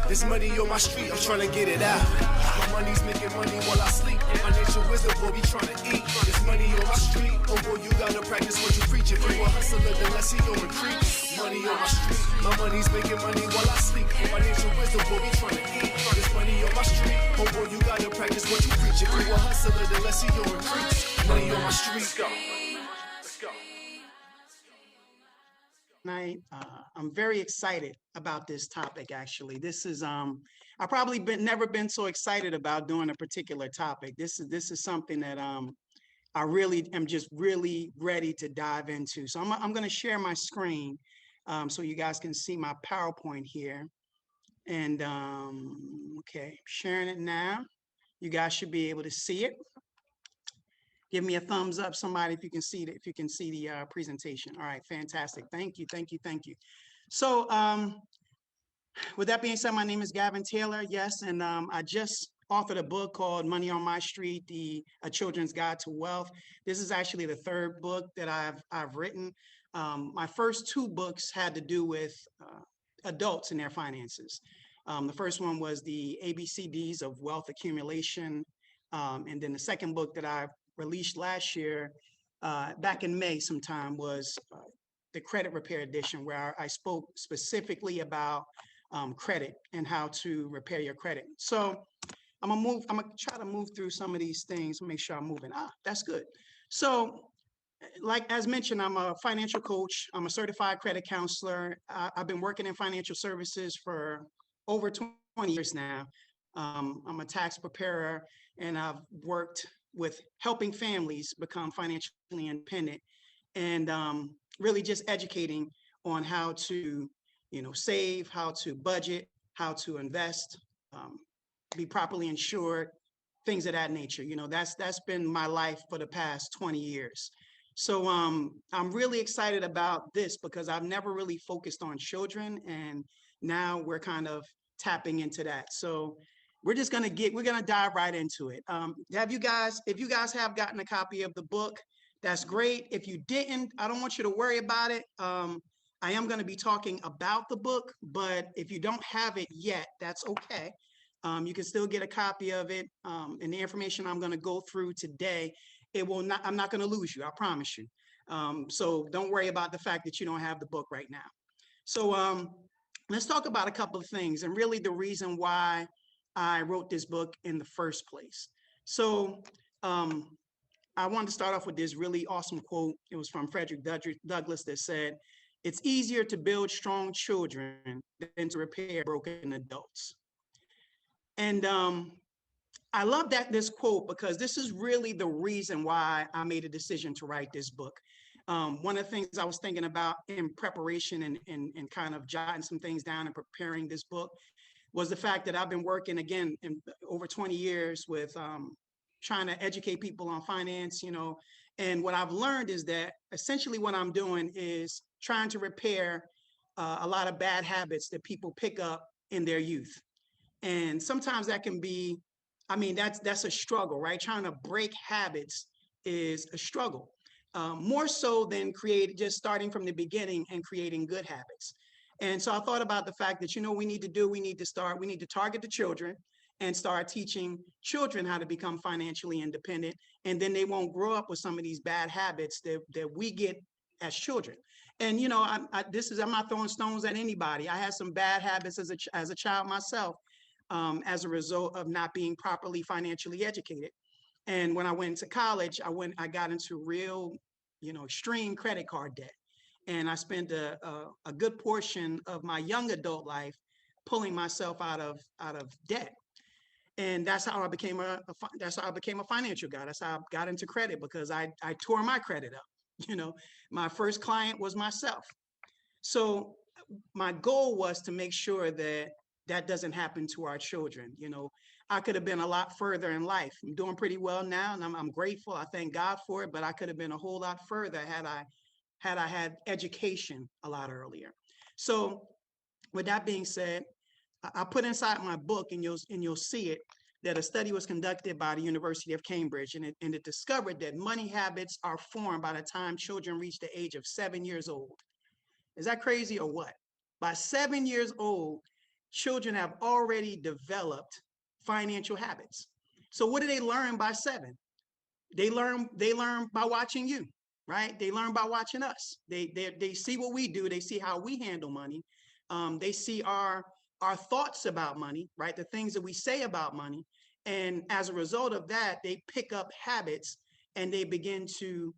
There's money on my street, I'm trying to get it out. My money's making money while I sleep. Financial wisdom, boy, we trying to eat. There's money on my street, oh boy, you gotta practice what you preach. If you a hustler, then let's see your retreat. Money on my street, my money's making money while I sleep. Financial wisdom, boy, we trying to eat. There's money on my street, oh boy, you gotta practice what you preach. If you a hustler, then let's see your retreat. Money on my street, go. Let's go. Tonight, I'm very excited about this topic. Actually, this is I probably never been so excited about doing a particular topic. This is something that I really am just really ready to dive into. So I'm going to share my screen so you guys can see my PowerPoint here. And okay, sharing it now. You guys should be able to see it. Give me a thumbs up, somebody, if you can see the presentation. All right, fantastic. Thank you. So with that being said, my name is Gavin Taylor. Yes, and I just authored a book called Money on My Street: A Children's Guide to Wealth. This is actually the third book that I've written. My first two books had to do with adults and their finances. The first one was the ABCDs of Wealth Accumulation, and then the second book that I released last year, back in May sometime, was the Credit Repair Edition, where I spoke specifically about credit and how to repair your credit. So I'm gonna try to move through some of these things, make sure I'm moving. That's good. So like as mentioned, I'm a financial coach. I'm a certified credit counselor. I've been working in financial services for over 20 years now. I'm a tax preparer, and I've worked with helping families become financially independent, and really just educating on how to, save, how to budget, how to invest, be properly insured, things of that nature. That's been my life for the past 20 years. So I'm really excited about this because I've never really focused on children, and now we're kind of tapping into that. So we're gonna dive right into it. If you guys have gotten a copy of the book, that's great. If you didn't, I don't want you to worry about it. I am going to be talking about the book, but if you don't have it yet, that's okay. You can still get a copy of it. And the information I'm going to go through today, I'm not going to lose you, I promise you. So don't worry about the fact that you don't have the book right now. So let's talk about a couple of things, and really the reason why I wrote this book in the first place. So I wanted to start off with this really awesome quote. It was from Frederick Douglass that said, "It's easier to build strong children than to repair broken adults." And I love this quote because this is really the reason why I made a decision to write this book. One of the things I was thinking about in preparation and kind of jotting some things down and preparing this book was the fact that I've been working again in over 20 years with trying to educate people on finance, and what I've learned is that essentially what I'm doing is trying to repair a lot of bad habits that people pick up in their youth. And sometimes that can be, that's a struggle, right? Trying to break habits is a struggle, more so than just starting from the beginning and creating good habits. And so I thought about the fact that, we need to target the children and start teaching children how to become financially independent. And then they won't grow up with some of these bad habits that we get as children. And, I'm not throwing stones at anybody. I had some bad habits as a child myself, as a result of not being properly financially educated. And when I went into college, I got into real, extreme credit card debt. And I spent a good portion of my young adult life pulling myself out of debt. And that's how I became a financial guy. That's how I got into credit, because I tore my credit up. My first client was myself. So my goal was to make sure that doesn't happen to our children. I could have been a lot further in life. I'm doing pretty well now, and I'm grateful. I thank God for it, but I could have been a whole lot further had I had education a lot earlier. So with that being said, I put inside my book, and you'll see it, that a study was conducted by the University of Cambridge, and it discovered that money habits are formed by the time children reach the age of 7 years old. Is that crazy or what? By 7 years old, children have already developed financial habits. So what do they learn by 7? They learn by watching you, right? They learn by watching us. They see what we do. They see how we handle money. They see our thoughts about money, right? The things that we say about money. And as a result of that, they pick up habits and they begin to,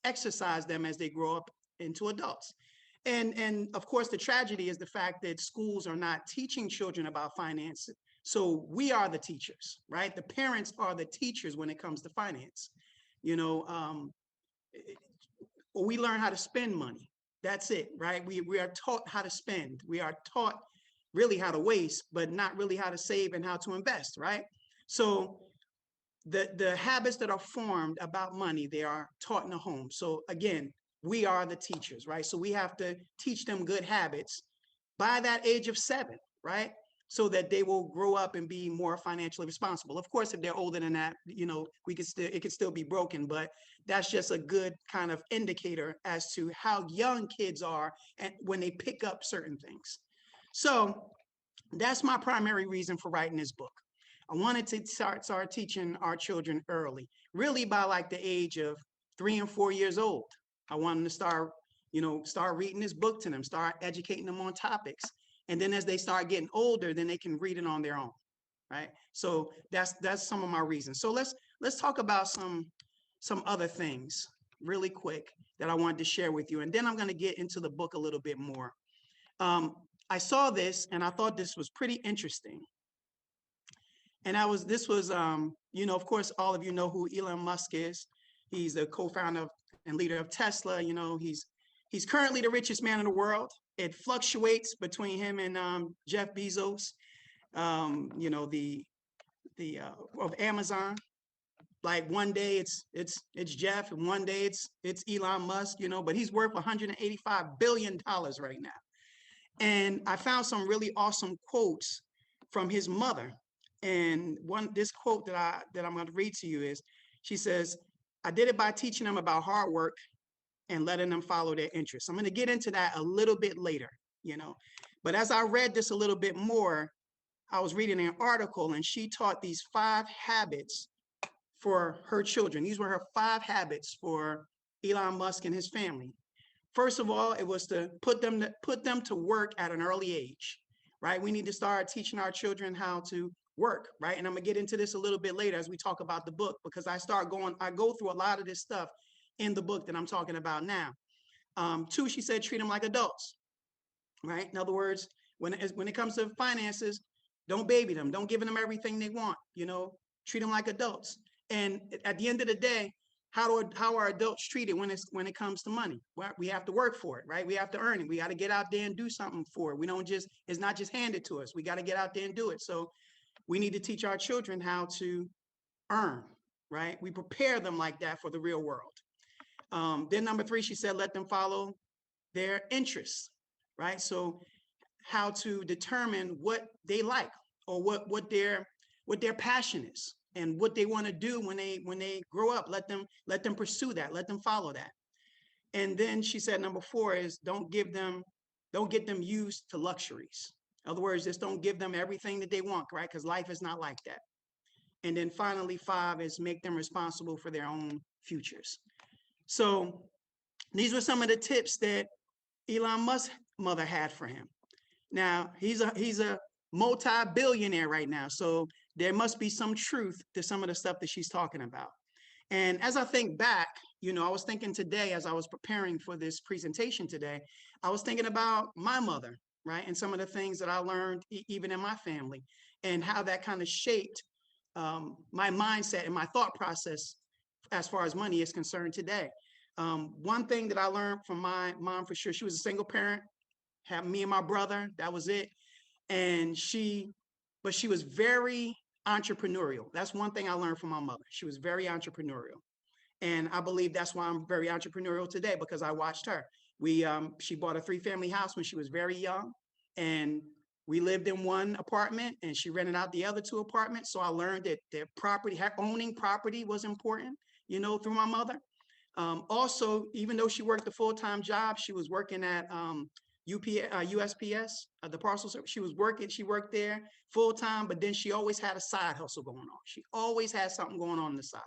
exercise them as they grow up into adults. And of course, the tragedy is the fact that schools are not teaching children about finance. So we are the teachers, right? The parents are the teachers when it comes to finance. You know, we learn how to spend money. That's it, right? We are taught how to spend. We are taught really how to waste, but not really how to save and how to invest, right? So the habits that are formed about money, they are taught in the home. So again, we are the teachers, right? So we have to teach them good habits by that age of 7, right? So that they will grow up and be more financially responsible. Of course, if they're older than that, it could still be broken, but that's just a good kind of indicator as to how young kids are and when they pick up certain things. So that's my primary reason for writing this book. I wanted to start teaching our children early, really by like the age of 3 and 4 years old. I want them to start reading this book to them, start educating them on topics. And then as they start getting older, then they can read it on their own, right? So that's some of my reasons. So let's talk about some other things really quick that I wanted to share with you. And then I'm going to get into the book a little bit more. I saw this and I thought this was pretty interesting. And of course, all of you know who Elon Musk is. He's the co-founder and leader of Tesla. He's currently the richest man in the world. It fluctuates between him and Jeff Bezos, of Amazon. Like one day it's Jeff, and one day it's Elon Musk. But he's worth $185 billion right now. And I found some really awesome quotes from his mother. And this quote that I'm going to read to you is, she says, "I did it by teaching them about hard work and letting them follow their interests." I'm going to get into that a little bit later, But as I read this a little bit more, I was reading an article and she taught these 5 habits for her children. These were her 5 habits for Elon Musk and his family. First of all, it was to put them to work at an early age, right? We need to start teaching our children how to work, right? And I'm gonna get into this a little bit later as we talk about the book, because I go through a lot of this stuff in the book that I'm talking about now. 2, she said, treat them like adults, right? In other words, when it comes to finances, don't baby them, don't give them everything they want, treat them like adults. And at the end of the day, how are adults treated when it comes to money? Well, we have to work for it, right? We have to earn it. We got to get out there and do something for it. It's not just handed to us. We got to get out there and do it. So we need to teach our children how to earn, right? We prepare them like that for the real world. Then number 3, she said, let them follow their interests, right? So how to determine what they like or what their passion is and what they want to do when they grow up. Let them pursue that. Let them follow that. And then she said number 4 is don't get them used to luxuries. In other words, just don't give them everything that they want, right? Because life is not like that. And then finally, 5 is make them responsible for their own futures. So these were some of the tips that Elon Musk's mother had for him. Now, he's a multi-billionaire right now, so there must be some truth to some of the stuff that she's talking about. And as I think back, I was thinking today, as I was preparing for this presentation today, I was thinking about my mother, right? And some of the things that I learned even in my family and how that kind of shaped my mindset and my thought process as far as money is concerned today. One thing that I learned from my mom, for sure, she was a single parent, had me and my brother, that was it. And she was very entrepreneurial. That's one thing I learned from my mother. She was very entrepreneurial. And I believe that's why I'm very entrepreneurial today, because I watched her. She bought a 3-family house when she was very young, and we lived in one apartment and she rented out the other 2 apartments. So I learned that owning property was important, through my mother. Also, even though she worked a full-time job, she was working at USPS, the parcel service. She was working, she worked there full time, but then she always had a side hustle going on. She always had something going on the side.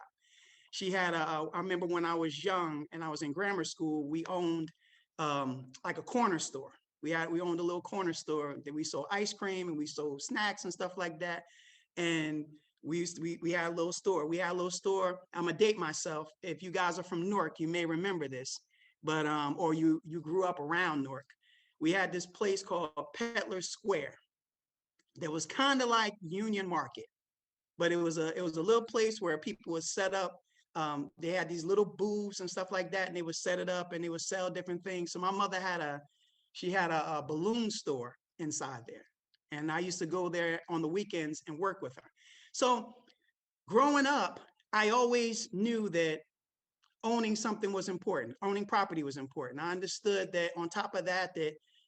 She had I remember when I was young and I was in grammar school, we owned like a corner store. We owned a little corner store that we sold ice cream and we sold snacks and stuff like that. And we had a little store. We had a little store. I'm gonna date myself. If you guys are from Newark, you may remember this, but or you grew up around Newark. We had this place called Peddler Square that was kind of like Union Market, but it was a little place where people would set up. They had these little booths and stuff like that, and they would set it up and they would sell different things. So my mother had a balloon store inside there, and I used to go there on the weekends and work with her. So growing up, I always knew that owning something was important. Owning property was important. I understood that on top of that,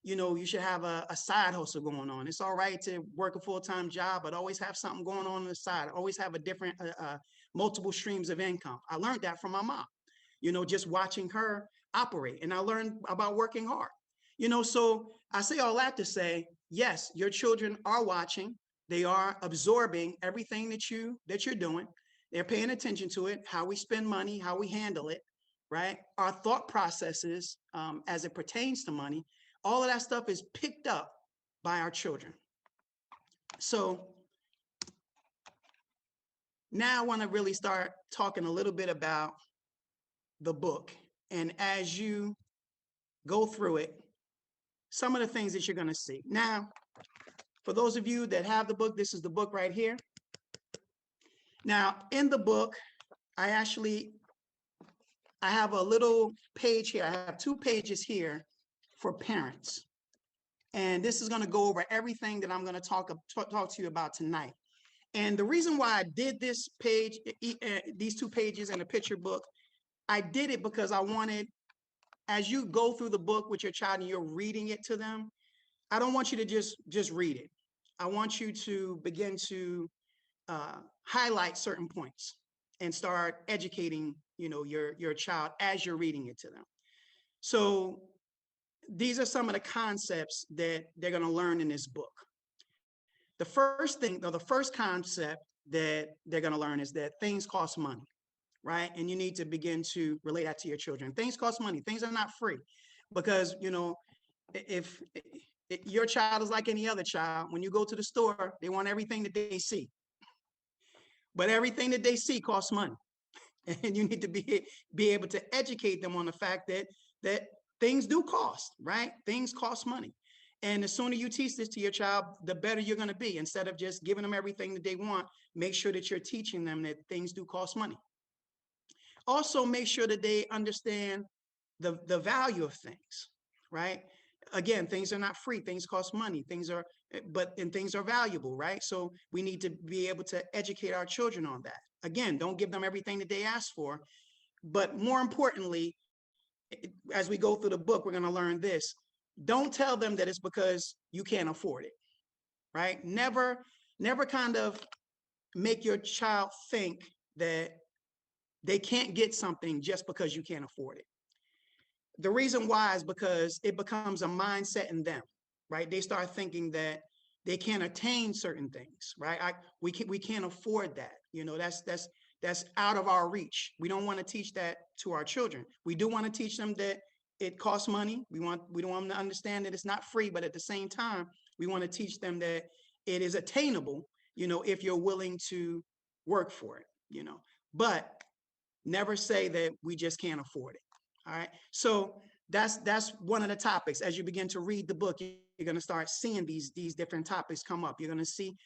you should have a side hustle going on. It's all right to work a full-time job, but always have something going on the side. Always have a different, multiple streams of income. I learned that from my mom, just watching her operate. And I learned about working hard. So I say all that to say, yes, your children are watching. They are absorbing everything that you're doing. They're paying attention to it, how we spend money, how we handle it, right? Our thought processes as it pertains to money, all of that stuff is picked up by our children. So now I want to really start talking a little bit about the book. And as you go through it, some of the things that you're going to see. Now, for those of you that have the book, this is the book right here. Now, in the book, I have a little page here. I have 2 pages here for parents. And this is going to go over everything that I'm going to talk to you about tonight. And the reason why I did this page, these 2 pages in a picture book, I did it because I wanted, as you go through the book with your child and you're reading it to them, I don't want you to just read it. I want you to begin to highlight certain points and start educating, your child as you're reading it to them. So these are some of the concepts that they're going to learn in this book. The first thing, or the first concept that they're going to learn is that things cost money, right? And you need to begin to relate that to your children. Things cost money. Things are not free, because, if your child is like any other child, when you go to the store, they want everything that they see. But everything that they see costs money. And you need to be able to educate them on the fact that things do cost, right? Things cost money. And the sooner you teach this to your child, the better you're going to be. Instead of just giving them everything that they want, make sure that you're teaching them that things do cost money. Also, make sure that they understand the value of things, right? Again, things are not free. Things cost money. Things are valuable, right? So we need to be able to educate our children on that. Again, don't give them everything that they ask for. But more importantly, as we go through the book, we're going to learn this. Don't tell them that it's because you can't afford it, right? Never kind of make your child think that they can't get something just because you can't afford it. The reason why is because it becomes a mindset in them, right? They start thinking that they can't attain certain things, right? We can't afford that. That's out of our reach. We don't want to teach that to our children. We do want to teach them that it costs money. We don't want them to understand that it's not free, but at the same time, we want to teach them that it is attainable, if you're willing to work for it, but never say that we just can't afford it. All right. So that's one of the topics. As you begin to read the book, you're going to start seeing these different topics come up. You're going to see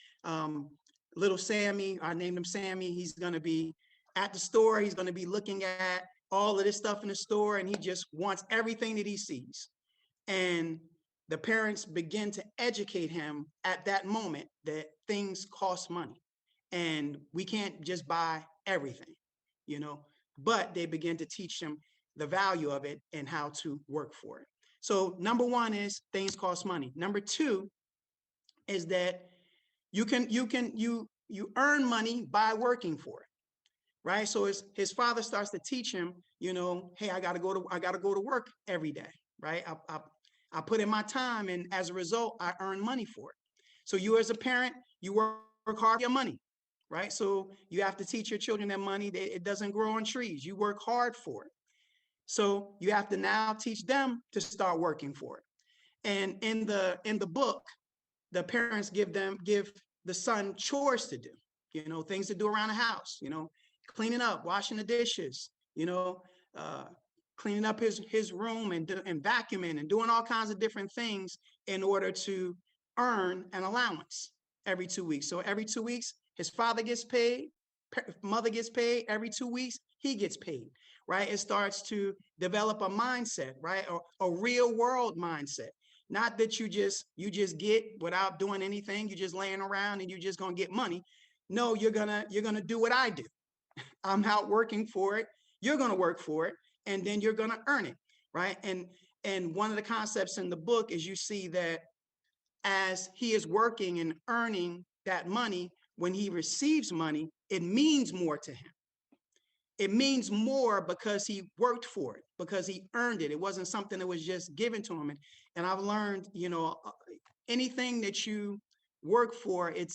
little Sammy, I named him Sammy. He's going to be at the store. He's going to be looking at all of this stuff in the store, and he just wants everything that he sees. And the parents begin to educate him at that moment that things cost money and we can't just buy everything, but they begin to teach him the value of it and how to work for it. So number 1 is things cost money. Number 2 is that you earn money by working for it, right? So his father starts to teach him, hey, I got to go to work every day, right? I put in my time, and as a result, I earn money for it. So you as a parent, you work hard for your money, right? So you have to teach your children that money, it doesn't grow on trees. You work hard for it. So you have to now teach them to start working for it. And in the book, the parents give the son chores to do, things to do around the house, cleaning up, washing the dishes, uh, cleaning up his room and vacuuming and doing all kinds of different things in order to earn an allowance every 2 weeks. So every 2 weeks, his father gets paid, mother gets paid. Every 2 weeks, he gets paid, right? It starts to develop a mindset, right? Or a real world mindset. Not that you just get without doing anything, you're just laying around and you're just gonna get money. No, you're gonna do what I do. I'm out working for it. You're gonna work for it, and then you're gonna earn it, right? And one of the concepts in the book is you see that as he is working and earning that money, when he receives money, it means more to him. It means more because he worked for it, because he earned it. It wasn't something that was just given to him. And I've learned, anything that you work for, it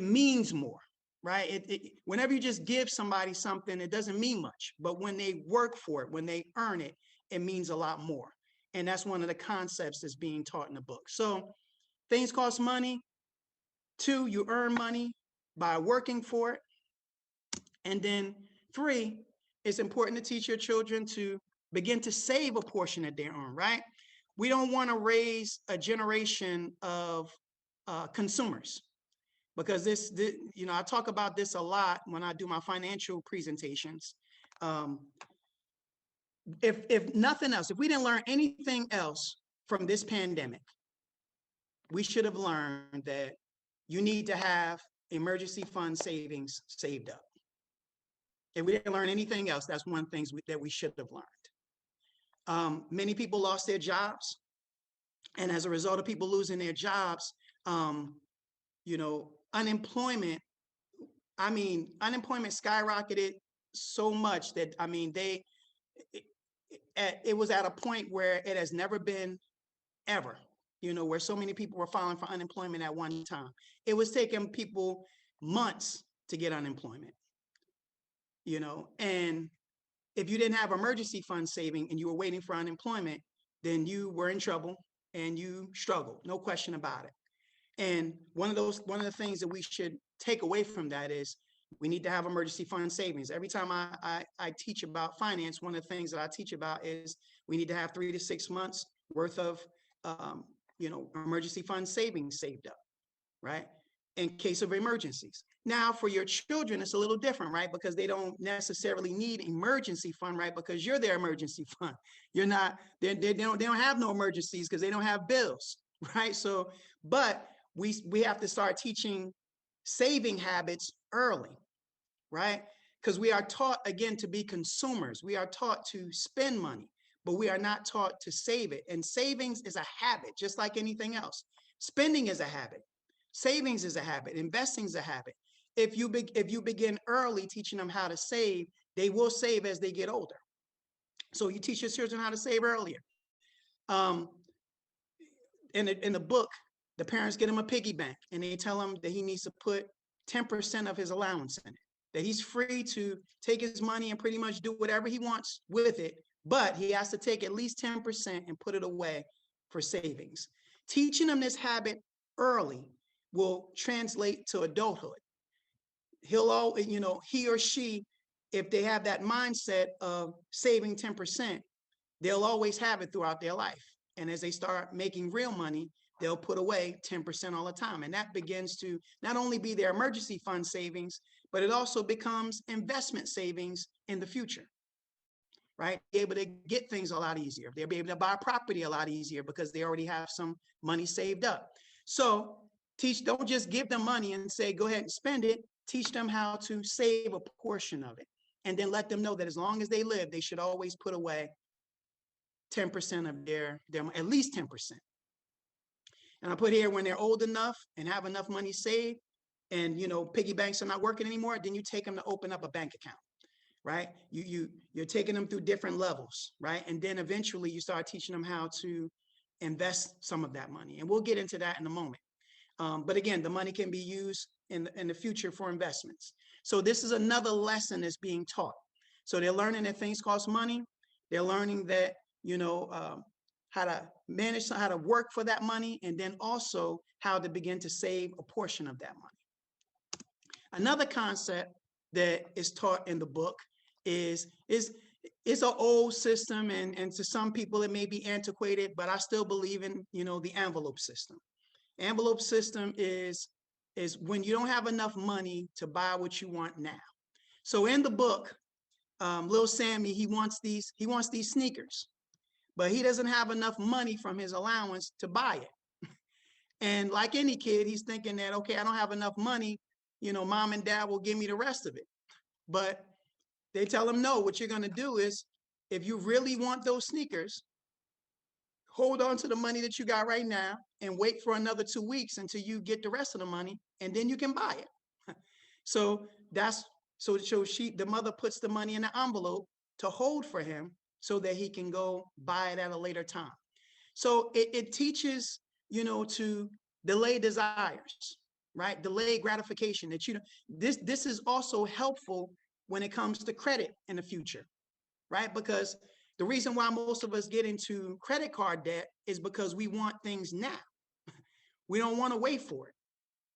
means more, right? Whenever you just give somebody something, it doesn't mean much. But when they work for it, when they earn it, it means a lot more. And that's one of the concepts that's being taught in the book. So things cost money. 2, you earn money by working for it. And then 3, it's important to teach your children to begin to save a portion of their own, right? We don't want to raise a generation of consumers, because this, I talk about this a lot when I do my financial presentations. If nothing else, if we didn't learn anything else from this pandemic, we should have learned that you need to have emergency fund savings saved up. If we didn't learn anything else, that's one thing that we should have learned. Many people lost their jobs. And as a result of people losing their jobs, unemployment skyrocketed so much that, it was at a point where it has never been ever, where so many people were filing for unemployment at one time. It was taking people months to get unemployment, and if you didn't have emergency fund saving and you were waiting for unemployment, then you were in trouble and you struggled, no question about it. And one of the things that we should take away from that is we need to have emergency fund savings. Every time I teach about finance, one of the things that I teach about is we need to have 3 to 6 months worth of emergency fund savings saved up, right? In case of emergencies. Now, for your children, it's a little different, right? Because they don't necessarily need emergency fund, right? Because you're their emergency fund. You're not, they don't have no emergencies because they don't have bills, right? So, but we have to start teaching saving habits early, right? Because we are taught, again, to be consumers. We are taught to spend money, but we are not taught to save it. And savings is a habit, just like anything else. Spending is a habit. Savings is a habit. Investing is a habit. If you begin early teaching them how to save, they will save as they get older. So you teach your children how to save earlier. In the book, the parents get him a piggy bank and they tell him that he needs to put 10% of his allowance in it, that he's free to take his money and pretty much do whatever he wants with it, but he has to take at least 10% and put it away for savings. Teaching them this habit early will translate to adulthood. He or she, if they have that mindset of saving 10%, they'll always have it throughout their life. And as they start making real money, they'll put away 10% all the time. And that begins to not only be their emergency fund savings, but it also becomes investment savings in the future, right? Be able to get things a lot easier. They'll be able to buy property a lot easier because they already have some money saved up. So don't just give them money and say, go ahead and spend it. Teach them how to save a portion of it. And then let them know that as long as they live, they should always put away 10% of their at least 10%. And I put here, when they're old enough and have enough money saved and, piggy banks are not working anymore, then you take them to open up a bank account, right? You're taking them through different levels, right? And then eventually you start teaching them how to invest some of that money. And we'll get into that in a moment. But again, the money can be used in the future for investments. So this is another lesson that's being taught. So they're learning that things cost money. They're learning that, how to manage, how to work for that money, and then also how to begin to save a portion of that money. Another concept that is taught in the book is it's an old system, and to some people it may be antiquated, but I still believe in, the envelope system. Envelope system is when you don't have enough money to buy what you want now. So in the book, little Sammy, he wants these sneakers, but he doesn't have enough money from his allowance to buy it. And like any kid, he's thinking that, okay, I don't have enough money, mom and dad will give me the rest of it. But they tell him, no, what you're going to do is, if you really want those sneakers, hold on to the money that you got right now and wait for another 2 weeks until you get the rest of the money, and then you can buy it. So the mother puts the money in the envelope to hold for him so that he can go buy it at a later time. So it teaches, to delay desires, right? Delay gratification. That this is also helpful when it comes to credit in the future, right? Because the reason why most of us get into credit card debt is because we want things now. We don't want to wait for it.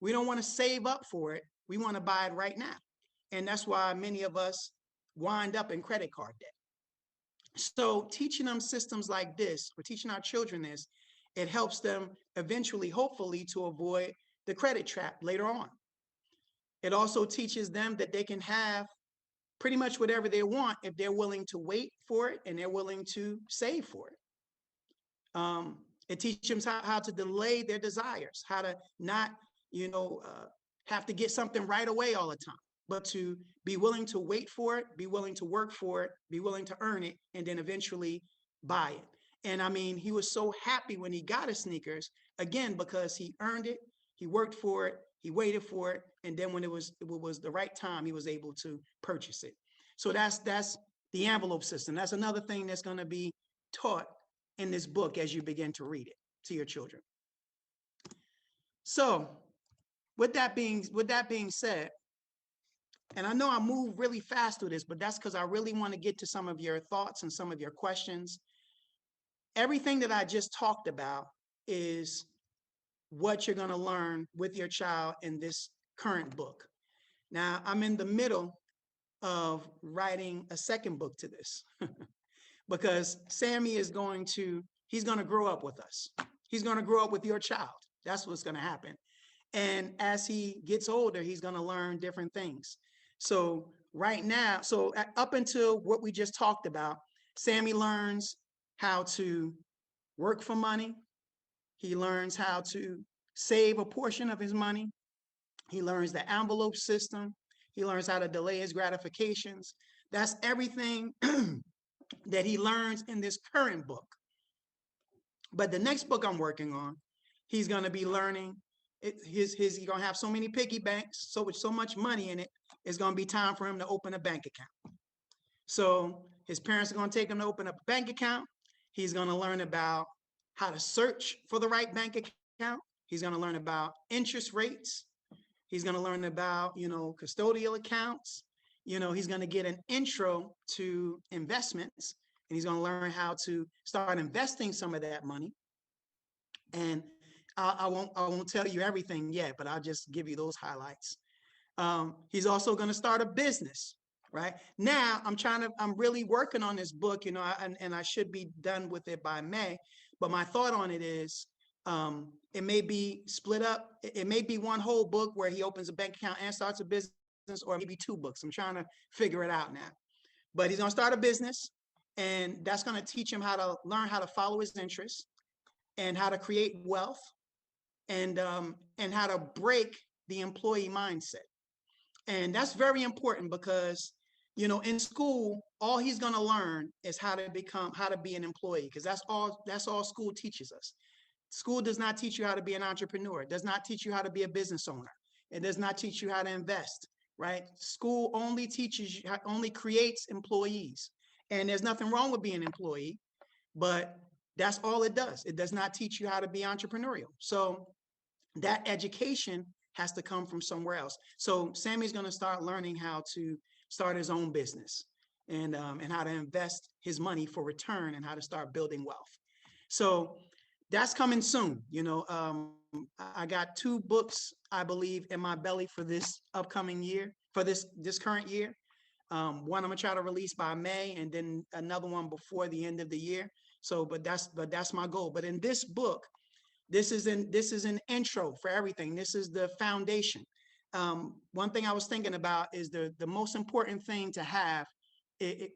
We don't want to save up for it. We want to buy it right now. And that's why many of us wind up in credit card debt. So teaching them systems like this, or teaching our children this, it helps them eventually, hopefully, to avoid the credit trap later on. It also teaches them that they can have pretty much whatever they want if they're willing to wait for it and they're willing to save for it. It teaches them how to delay their desires, how to not, have to get something right away all the time, but to be willing to wait for it, be willing to work for it, be willing to earn it, and then eventually buy it. And I mean, he was so happy when he got his sneakers, again, because he earned it, he worked for it, he waited for it, and then when it was the right time, he was able to purchase it. So that's the envelope system. That's another thing that's going to be taught in this book as you begin to read it to your children. So with that being said, and I know I move really fast through this, but that's because I really want to get to some of your thoughts and some of your questions. Everything that I just talked about is what you're going to learn with your child in this current book. Now, I'm in the middle of writing a second book to this because Sammy he's going to grow up with us. He's going to grow up with your child. That's what's going to happen. And as he gets older, he's going to learn different things. So right now, up until what we just talked about, Sammy learns how to work for money. He learns how to save a portion of his money. He learns the envelope system. He learns how to delay his gratifications. That's everything that he learns in this current book. But the next book I'm working on, he's going to be learning. He's going to have so many piggy banks, so with so much money in it, it's going to be time for him to open a bank account. So his parents are going to take him to open up a bank account. He's going to learn about how to search for the right bank account. He's going to learn about interest rates. He's going to learn about, custodial accounts. He's going to get an intro to investments, and he's going to learn how to start investing some of that money. And I won't tell you everything yet, but I'll just give you those highlights. He's also going to start a business. Right now, I'm really working on this book, and I should be done with it by May. But my thought on it is, it may be split up. It may be one whole book where he opens a bank account and starts a business, or maybe two books. I'm trying to figure it out now. But he's going to start a business, and that's going to teach him how to learn how to follow his interests and how to create wealth, and how to break the employee mindset. And that's very important because, in school, all he's going to learn is how to be an employee, because that's all school teaches us. School does not teach you how to be an entrepreneur. It does not teach you how to be a business owner. It does not teach you how to invest, right? School only creates employees. And there's nothing wrong with being an employee, but That's all it does. It does not teach you how to be entrepreneurial. So that education has to come from somewhere else. So Sammy's going to start learning how to start his own business and how to invest his money for return and how to start building wealth. So that's coming soon. I got 2 books, I believe, in my belly for this upcoming year, for this current year. One I'm gonna try to release by May, and then another one before the end of the year. So, but that's my goal. But in this book, this is an intro for everything. This is the foundation. One thing I was thinking about is the most important thing to have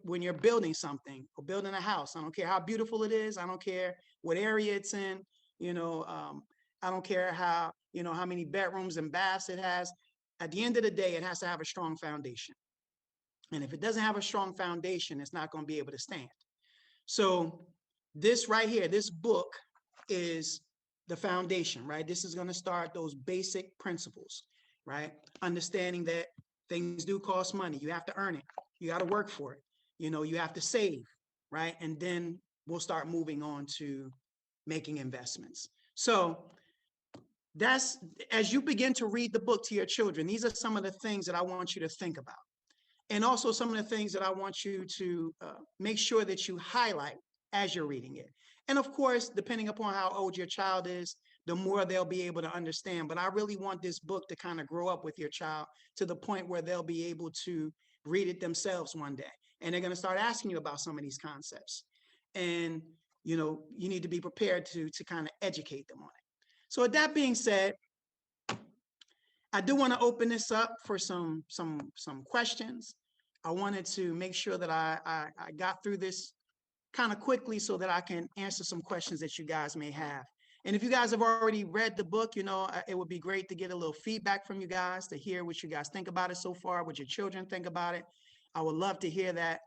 when you're building something or building a house. I don't care how beautiful it is. I don't care what area it's in. You know, I don't care how many bedrooms and baths it has. At the end of the day, it has to have a strong foundation. And if it doesn't have a strong foundation, it's not going to be able to stand. So this right here, this book is the foundation, right? This is going to start those basic principles, right? Understanding that things do cost money. You have to earn it. You got to work for it. You have to save, right? And then we'll start moving on to making investments. So that's, as you begin to read the book to your children, these are some of the things that I want you to think about. And also some of the things that I want you to make sure that you highlight as you're reading it. And of course, depending upon how old your child is, the more they'll be able to understand. But I really want this book to kind of grow up with your child to the point where they'll be able to read it themselves one day. And they're going to start asking you about some of these concepts. And, you need to be prepared to kind of educate them on it. So with that being said, I do want to open this up for some questions. I wanted to make sure that I got through this kind of quickly so that I can answer some questions that you guys may have. And if you guys have already read the book, it would be great to get a little feedback from you guys, to hear what you guys think about it so far, what your children think about it. I would love to hear that.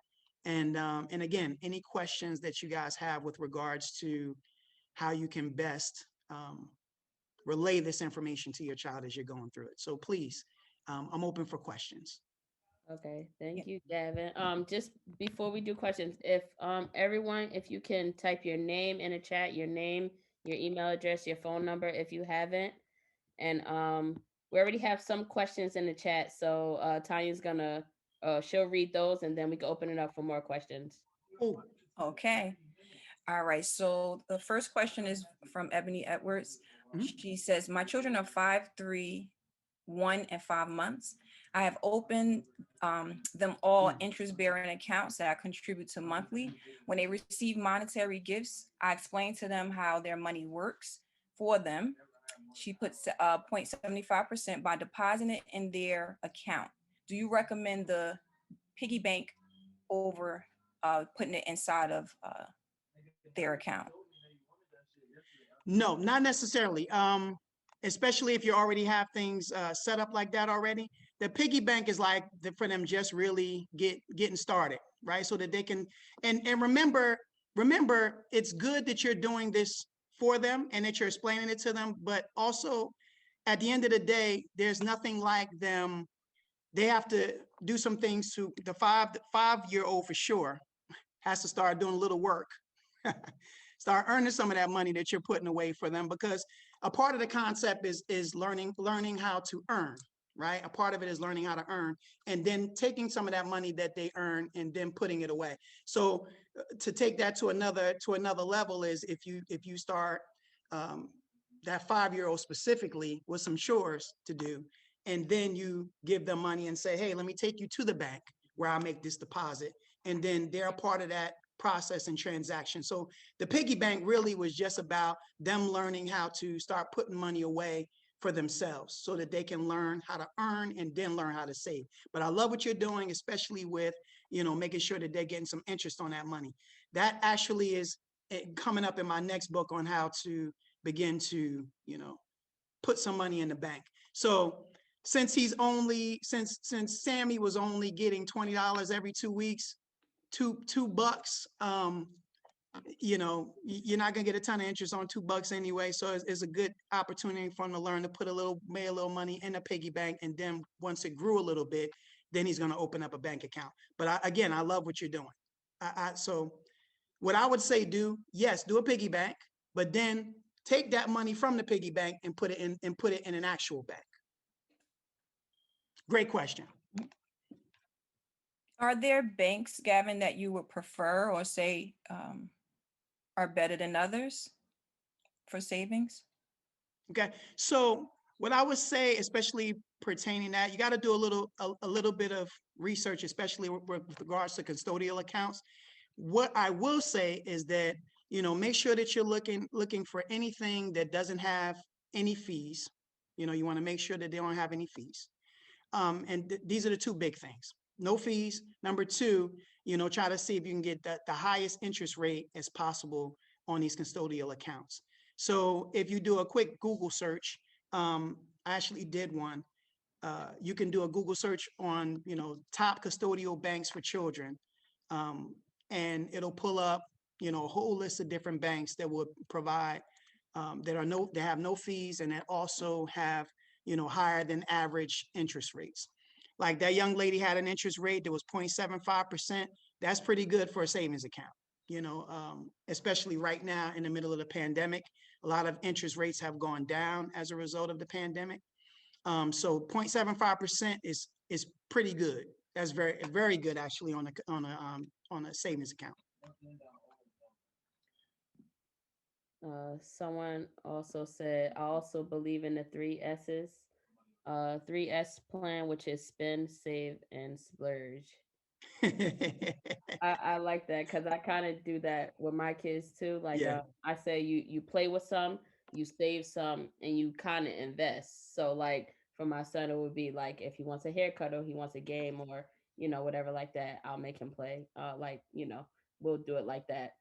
And again, any questions that you guys have with regards to how you can best relay this information to your child as you're going through it. So please, I'm open for questions. Okay, thank you, Gavin. Just before we do questions, if everyone, if you can type your name in the chat, your name, your email address, your phone number, if you haven't, and we already have some questions in the chat, so Tanya's gonna she'll read those, and then we can open it up for more questions. Oh, Okay. All right. So the first question is from Ebony Edwards. She says, my children are 5, 3, 1, and 5 months. I have opened them all interest-bearing accounts that I contribute to monthly. When they receive monetary gifts, I explain to them how their money works for them. She puts 0.75% by depositing it in their account. Do you recommend the piggy bank over putting it inside of their account? no, not necessarily. Especially if you already have things set up like that already. The piggy bank is like for them just really getting started, right? So that they can, and remember, it's good that you're doing this for them and that you're explaining it to them, but also at the end of the day, there's nothing like them. They have to do some things to the five-year-old for sure has to start doing a little work. Start earning some of that money that you're putting away for them, because a part of the concept is learning how to earn, right? A part of it is learning how to earn, and then taking some of that money that they earn and then putting it away. So to take that to another level is if you start that 5-year-old specifically with some chores to do, and then you give them money and say, hey, let me take you to the bank where I make this deposit, and then they're a part of that process and transaction. So the piggy bank really was just about them learning how to start putting money away for themselves so that they can learn how to earn and then learn how to save. But I love what you're doing, especially with, making sure that they're getting some interest on that money. That actually is coming up in my next book on how to begin to, put some money in the bank. So since since Sammy was only getting $20 every 2 weeks, $2, you're not gonna get a ton of interest on $2 anyway. So it's a good opportunity for him to learn to put a little money in a piggy bank, and then once it grew a little bit, then he's gonna open up a bank account. But again, I love what you're doing. So what I would say do, yes, do a piggy bank, but then take that money from the piggy bank and put it in an actual bank. Great question. Are there banks, Gavin, that you would prefer or say are better than others for savings? Okay, so what I would say, especially pertaining that, you got to do a little bit of research, especially with regards to custodial accounts. What I will say is that, make sure that you're looking for anything that doesn't have any fees. You want to make sure that they don't have any fees. And these are the two big things. No fees. Number two, try to see if you can get the highest interest rate as possible on these custodial accounts. So if you do a quick Google search, I actually did one. You can do a Google search on, top custodial banks for children. And it'll pull up, a whole list of different banks that would provide, that have no fees and that also have, higher than average interest rates. Like that young lady had an interest rate that was 0.75%. That's pretty good for a savings account, especially right now in the middle of the pandemic. A lot of interest rates have gone down as a result of the pandemic. So 0.75% is pretty good. That's very, very good actually on a savings account. Someone also said, I also believe in the three S's. 3S plan, which is spend, save, and splurge. I like that because I kind of do that with my kids too. Like Yeah. I say, you play with some, you save some, and you kind of invest. So like for my son, it would be like if he wants a haircut or he wants a game or whatever like that, I'll make him play. We'll do it like that.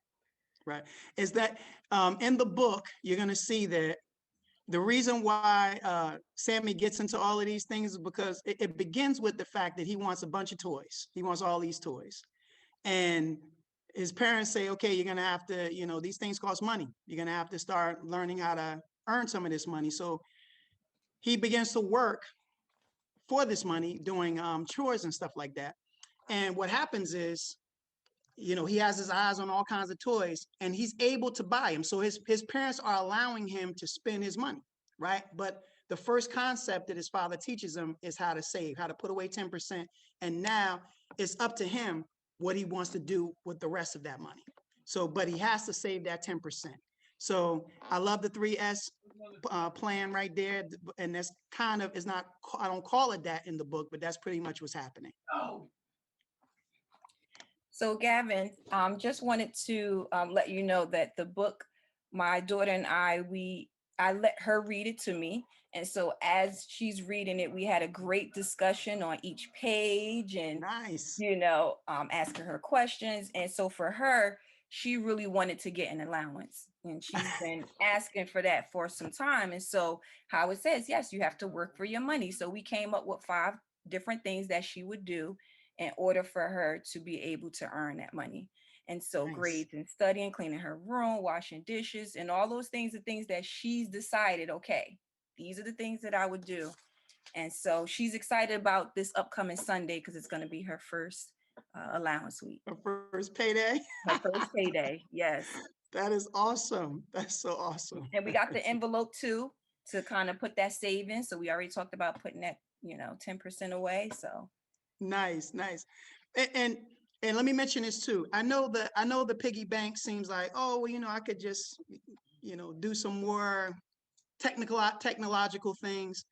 Right. Is that in the book, you're going to see that the reason why Sammy gets into all of these things is because it begins with the fact that he wants a bunch of toys. He wants all these toys. And his parents say, okay, you're going to have to, these things cost money. You're going to have to start learning how to earn some of this money. So he begins to work for this money doing chores and stuff like that. And what happens is, he has his eyes on all kinds of toys and he's able to buy them. So his parents are allowing him to spend his money, right? But the first concept that his father teaches him is how to save, how to put away 10%. And now it's up to him what he wants to do with the rest of that money. So, but he has to save that 10%. So I love the 3S plan right there. And that's kind of, I don't call it that in the book, but that's pretty much what's happening. So Gavin, just wanted to let you know that the book, my daughter and I let her read it to me. And so as she's reading it, we had a great discussion on each page and, nice. Asking her questions. And so for her, she really wanted to get an allowance and she's been asking for that for some time. And so how it says, yes, you have to work for your money. So we came up with 5 different things that she would do in order for her to be able to earn that money. And so Nice. grades and studying, cleaning her room, washing dishes, and all those things are things that she's decided, okay, these are the things that I would do. And so she's excited about this upcoming Sunday because it's going to be her first allowance week. Her first payday? Her first payday, yes. That is awesome. That's so awesome. And we got the envelope too to kind of put that savings. So we already talked about putting that, 10% away. So Nice, nice. And let me mention this too. I know the piggy bank seems like, oh, well, I could just, do some more technological things.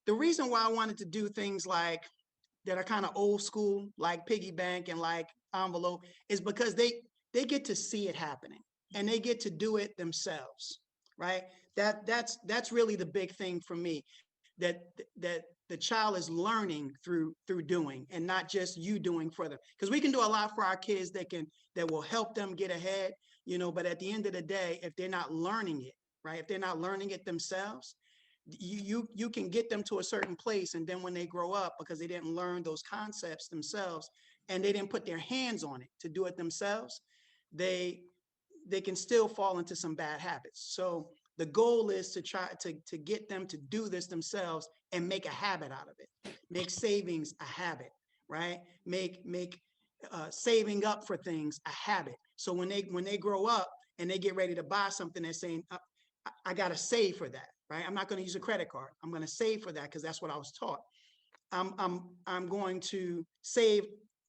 The reason why I wanted to do things like that are kind of old school, like piggy bank and like envelope, is because they get to see it happening and they get to do it themselves, right? That's really the big thing for me, that the child is learning through doing and not just you doing for them. Because we can do a lot for our kids that will help them get ahead, but at the end of the day, if they're not learning it, right? If they're not learning it themselves, you can get them to a certain place, and then when they grow up, because they didn't learn those concepts themselves and they didn't put their hands on it to do it themselves, they can still fall into some bad habits. So the goal is to try to get them to do this themselves and make a habit out of it. Make savings a habit, right? Make saving up for things a habit. So when they grow up and they get ready to buy something, they're saying, I got to save for that, right? I'm not going to use a credit card. I'm going to save for that because that's what I was taught. I'm going to save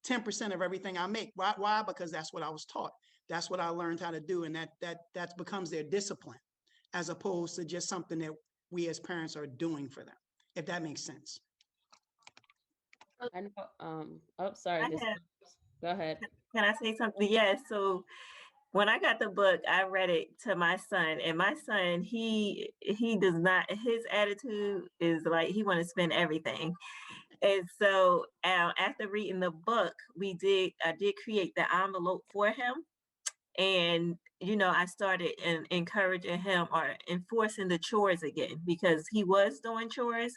10% of everything I make. Why? Because that's what I was taught. That's what I learned how to do, and that becomes their discipline, as opposed to just something that we as parents are doing for them. If that makes sense. I know. Oh, sorry, I Miss. have, Go ahead. can I say something? Yes. So when I got the book, I read it to my son, and my son, he does not. His attitude is like he want to spend everything. And so after reading the book, I did create the envelope for him, and I started encouraging him or enforcing the chores again because he was doing chores,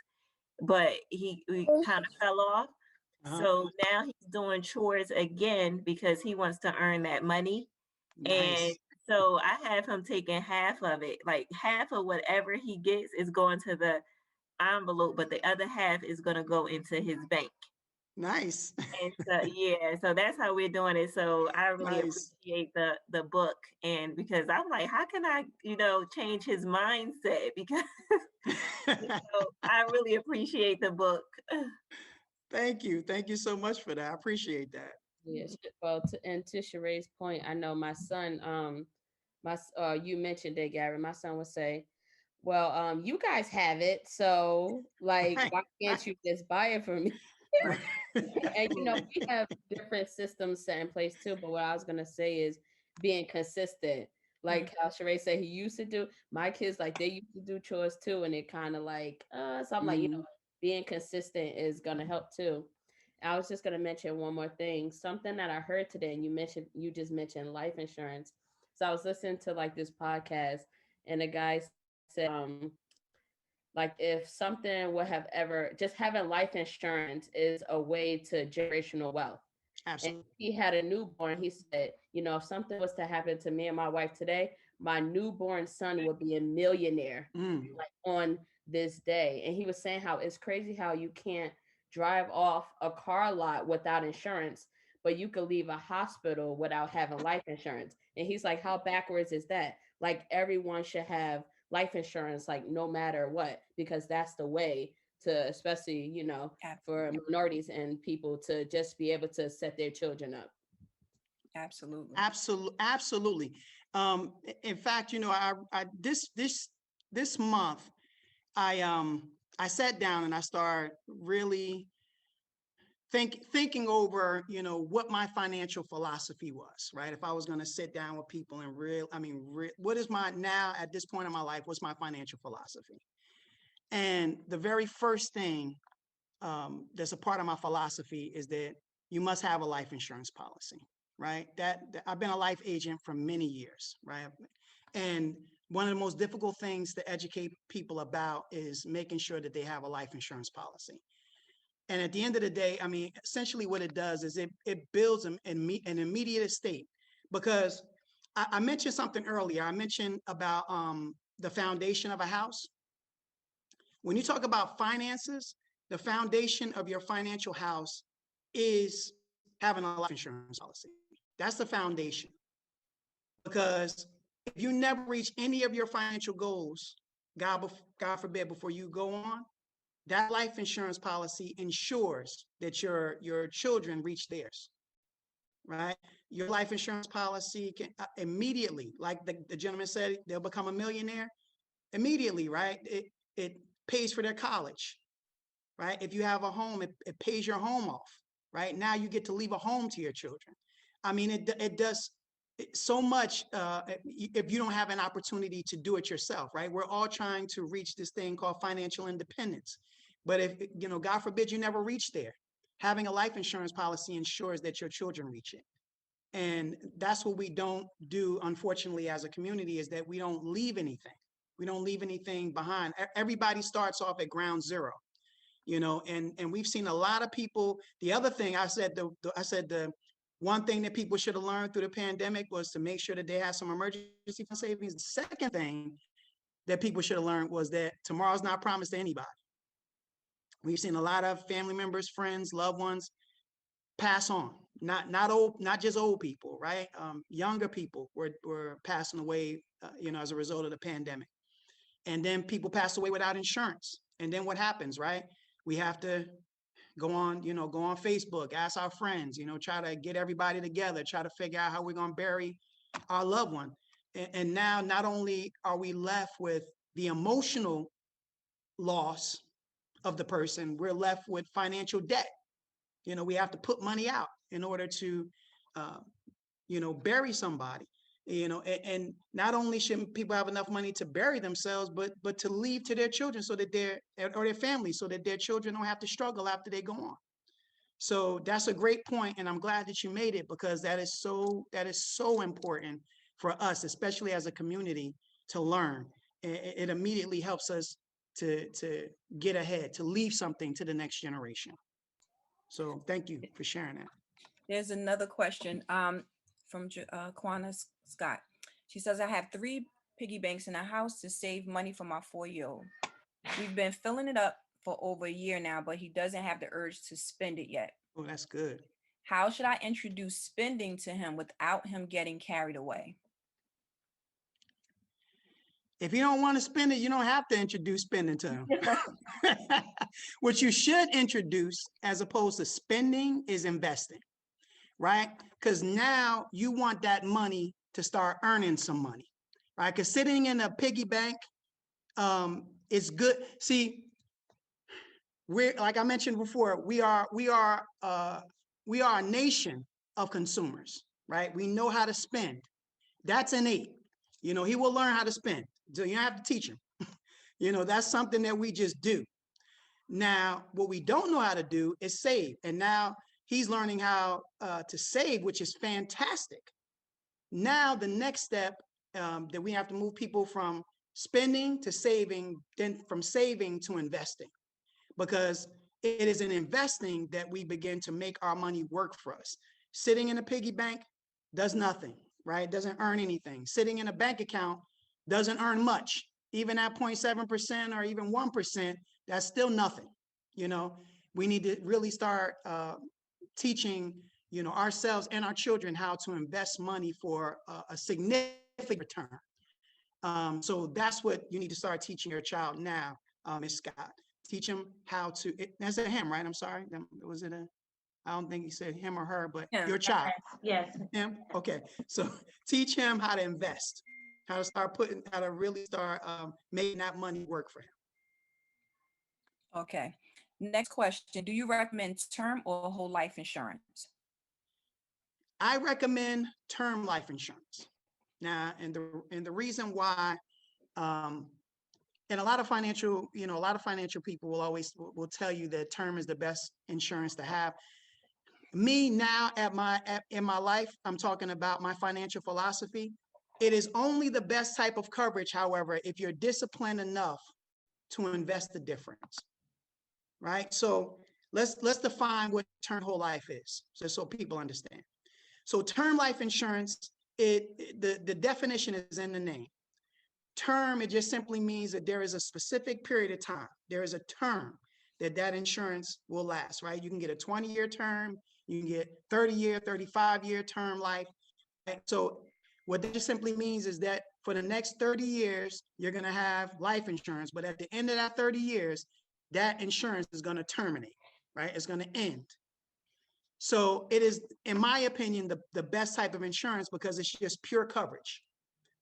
but he kind of fell off. Uh-huh. So now he's doing chores again because he wants to earn that money. And Nice. so I have him taking half of it, like half of whatever he gets is going to the envelope, but the other half is going to go into his bank. Nice. And so yeah, so that's how we're doing it. So I really Nice. appreciate the book, and because I'm like, how can I, change his mindset? Because I really appreciate the book. Thank you. Thank you so much for that. I appreciate that. Yes. Well, and to Sheree's point, I know my son. You mentioned it, Gary. My son would say, "Well, you guys have it, so like, Right. why can't you just buy it for me?" Right. And we have different systems set in place too. But what I was gonna say is being consistent. Like how Sheree said he used to do. My kids like they used to do chores too, and it kind of like so I'm like, Mhm. being consistent is gonna help too. I was just gonna mention one more thing, something that I heard today, and you just mentioned life insurance. So I was listening to like this podcast, and the guy said, like if something would have ever just having life insurance is a way to generational wealth. And Absolutely. he had a newborn. He said, if something was to happen to me and my wife today, my newborn son would be a millionaire Mm. like on this day. And he was saying how it's crazy how you can't drive off a car lot without insurance, but you could leave a hospital without having life insurance. And he's like, how backwards is that? Like everyone should have life insurance, like no matter what, because that's the way to, especially, for minorities and people to just be able to set their children up. Absolutely. Absolutely. In fact, I this month, I sat down and I started really thinking over, what my financial philosophy was, right? If I was going to sit down with people and what is now at this point in my life, what's my financial philosophy? And the very first thing that's a part of my philosophy is that you must have a life insurance policy, right? That I've been a life agent for many years, right? And one of the most difficult things to educate people about is making sure that they have a life insurance policy. And at the end of the day, essentially what it does is it builds an immediate estate. Because I mentioned something earlier. I mentioned about the foundation of a house. When you talk about finances, the foundation of your financial house is having a life insurance policy. That's the foundation. Because if you never reach any of your financial goals, God forbid, before you go on, that life insurance policy ensures that your children reach theirs, right? Your life insurance policy can immediately, like the gentleman said, they'll become a millionaire immediately, right? It pays for their college, right? If you have a home, it pays your home off, right? Now you get to leave a home to your children. It does so much if you don't have an opportunity to do it yourself, right? We're all trying to reach this thing called financial independence. But if, God forbid you never reach there, having a life insurance policy ensures that your children reach it. And that's what we don't do, unfortunately, as a community, is that we don't leave anything. We don't leave anything behind. Everybody starts off at ground zero, and we've seen a lot of people. The other thing I said, the one thing that people should have learned through the pandemic was to make sure that they have some emergency fund savings. The second thing that people should have learned was that tomorrow's not promised to anybody. We've seen a lot of family members, friends, loved ones pass on, not just old people, right? Younger people were passing away, as a result of the pandemic. And then people pass away without insurance. And then what happens, right? We have to go on Facebook, ask our friends, try to get everybody together, try to figure out how we're going to bury our loved one. And now not only are we left with the emotional loss of the person, we're left with financial debt. We have to put money out in order to, bury somebody. And not only should people have enough money to bury themselves, but to leave to their children so that their families, so that their children don't have to struggle after they go on. So that's a great point, and I'm glad that you made it, because that is so important for us, especially as a community, to learn. It immediately helps us to get ahead, to leave something to the next generation. So thank you for sharing that. There's another question from Kwana Scott. She says, I have 3 piggy banks in the house to save money for my 4-year-old. We've been filling it up for over a year now, but he doesn't have the urge to spend it yet. Oh, that's good. How should I introduce spending to him without him getting carried away? If you don't want to spend it, you don't have to introduce spending to him. What you should introduce, as opposed to spending, is investing, right? Because now you want that money to start earning some money, right? Because sitting in a piggy bank is good. See, we're, like I mentioned before, we are a nation of consumers, right? We know how to spend. That's innate. He will learn how to spend. So you don't have to teach him. That's something that we just do. Now, what we don't know how to do is save. And now he's learning how to save, which is fantastic. Now, the next step that we have to move people from spending to saving, then from saving to investing, because it is in investing that we begin to make our money work for us. Sitting in a piggy bank does nothing, right? Doesn't earn anything. Sitting in a bank account doesn't earn much. Even at 0.7% or even 1%, that's still nothing. We need to really start teaching, ourselves and our children how to invest money for a significant return. So that's what you need to start teaching your child now, Ms. Scott. Teach him how to, that's a him, right? I'm sorry. Was it I don't think he said him or her, but Him. your child. Yes. Him? Okay. So teach him how to invest, how to really start making that money work for him. Okay. Next question. Do you recommend term or whole life insurance? I recommend term life insurance. Now, and the reason why, and a lot of financial people will tell you that term is the best insurance to have. Me now in my life, I'm talking about my financial philosophy. It is only the best type of coverage, however, if you're disciplined enough to invest the difference, right? So let's define what term whole life is, so people understand. So term life insurance, the definition is in the name. Term, it just simply means that there is a specific period of time. There is a term that insurance will last, right? You can get a 20-year term, you can get 30-year, 35-year term life. Right? So what that just simply means is that for the next 30 years, you're going to have life insurance, but at the end of that 30 years, that insurance is going to terminate, right? It's going to end. So it is, in my opinion, the best type of insurance because it's just pure coverage.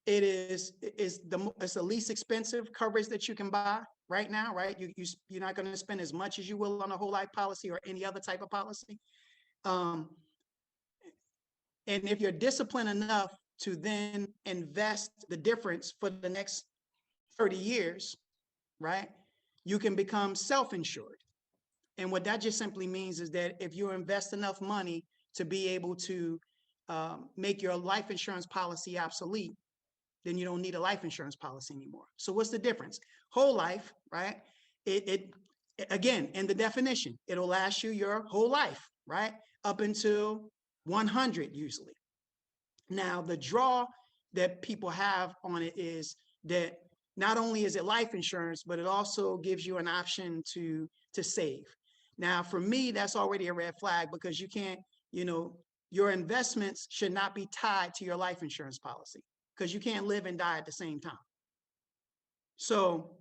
It's the least expensive coverage that you can buy right now, right? You're not going to spend as much as you will on a whole life policy or any other type of policy. And if you're disciplined enough to then invest the difference for the next 30 years, right, you can become self-insured. And what that just simply means is that if you invest enough money to be able to make your life insurance policy obsolete, then you don't need a life insurance policy anymore. So what's the difference? Whole life, right? It again, in the definition, it'll last you your whole life, right? Up until 100 usually. Now, the draw that people have on it is that not only is it life insurance, but it also gives you an option to save. Now, for me, that's already a red flag because you can't, your investments should not be tied to your life insurance policy because you can't live and die at the same time. So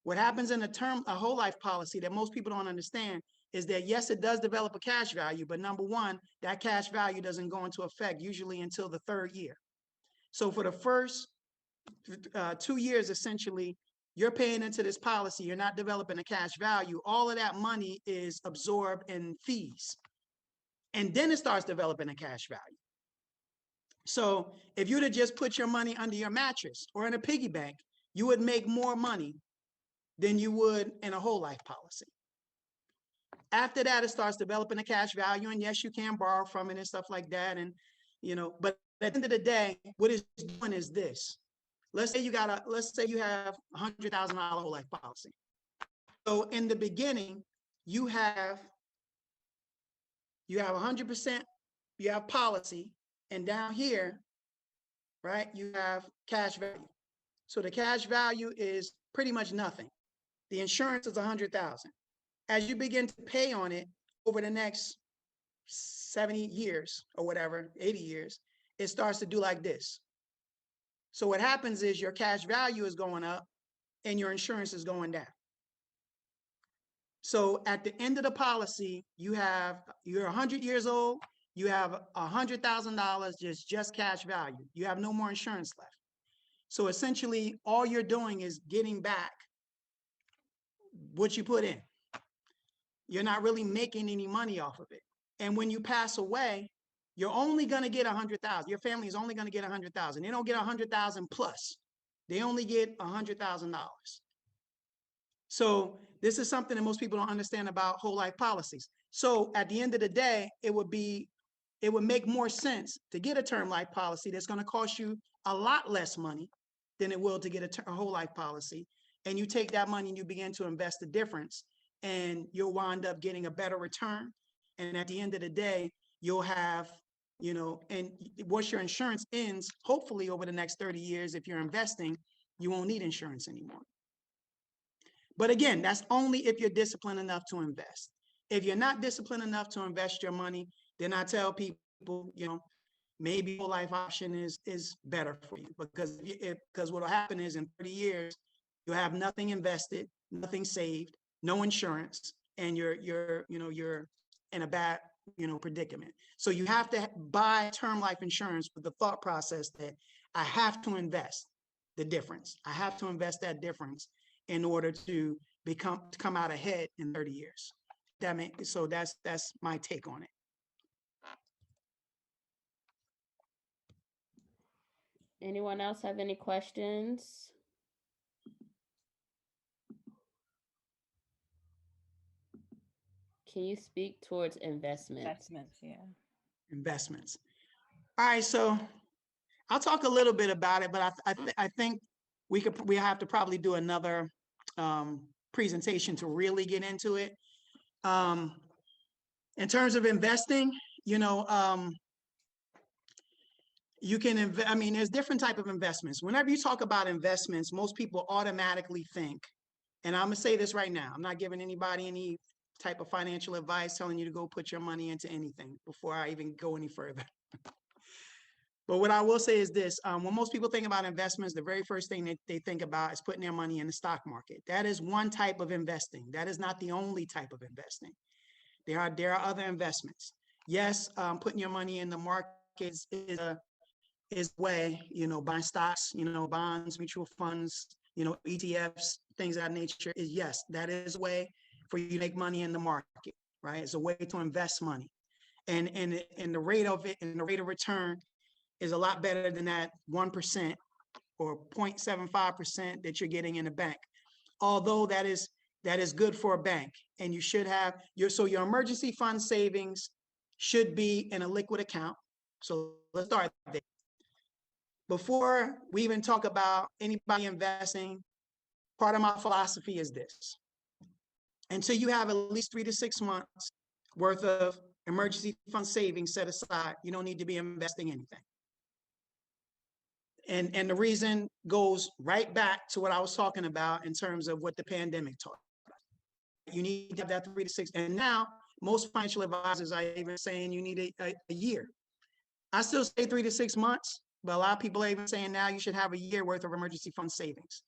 what happens in a whole life policy that most people don't understand is that, yes, it does develop a cash value, but number one, that cash value doesn't go into effect usually until the 3rd year. So for the first 2 years, essentially, you're paying into this policy, you're not developing a cash value. All of that money is absorbed in fees. And then it starts developing a cash value. So if you'd have just put your money under your mattress or in a piggy bank, you would make more money than you would in a whole life policy. After that, it starts developing a cash value, and yes, you can borrow from it and stuff like that. And, but at the end of the day, what it's doing is this. Let's say you have $100,000 whole life policy. So in the beginning, you have 100%, you have policy, and down here, right, you have cash value. So the cash value is pretty much nothing. The insurance is 100,000. As you begin to pay on it over the next 70 years or whatever, 80 years, it starts to do like this. So what happens is your cash value is going up and your insurance is going down. So at the end of the policy, you're 100 years old, you have $100,000 just cash value. You have no more insurance left. So essentially, all you're doing is getting back what you put in. You're not really making any money off of it. And when you pass away, you're only going to get 100,000. Your family is only going to get 100,000. They don't get 100,000 plus. They only get $100,000. So this is something that most people don't understand about whole life policies. So at the end of the day, it would make more sense to get a term life policy that's going to cost you a lot less money than it will to get a whole life policy. And you take that money and you begin to invest the difference, and you'll wind up getting a better return. And at the end of the day, you'll have, and once your insurance ends, hopefully over the next 30 years, if you're investing, you won't need insurance anymore. But again, that's only if you're disciplined enough to invest. If you're not disciplined enough to invest your money, then I tell people, maybe whole life option is better for you, because what will happen is in 30 years, you'll have nothing invested, nothing saved, no insurance, and you're in a bad, predicament. So you have to buy term life insurance with the thought process that I have to invest the difference. I have to invest that difference in order to come out ahead in 30 years. So that's my take on it. Anyone else have any questions? Can you speak towards investments? Investments, yeah. Investments. All right, so I'll talk a little bit about it, but I think we have to probably do another presentation to really get into it. In terms of investing, you can there's different type of investments. Whenever you talk about investments, most people automatically think, and I'm gonna say this right now, I'm not giving anybody any type of financial advice telling you to go put your money into anything before I even go any further. But what I will say is this, when most people think about investments, the very first thing that they think about is putting their money in the stock market. That is one type of investing. That is not the only type of investing. There are other investments. Yes, putting your money in the market is a way, buying stocks, bonds, mutual funds, ETFs, things of that nature. Yes, that is a way for you to make money in the market, right? It's a way to invest money. And the rate of it and the rate of return is a lot better than that 1% or 0.75% that you're getting in a bank. Although that is good for a bank, and you should have your emergency fund savings should be in a liquid account. So let's start there. Before we even talk about anybody investing, part of my philosophy is this. Until you have at least 3 to 6 months worth of emergency fund savings set aside, you don't need to be investing anything. And the reason goes right back to what I was talking about in terms of what the pandemic taught. You need to have that 3 to 6. And now most financial advisors are even saying you need a year. I still say 3 to 6 months, but a lot of people are even saying now you should have a year worth of emergency fund savings.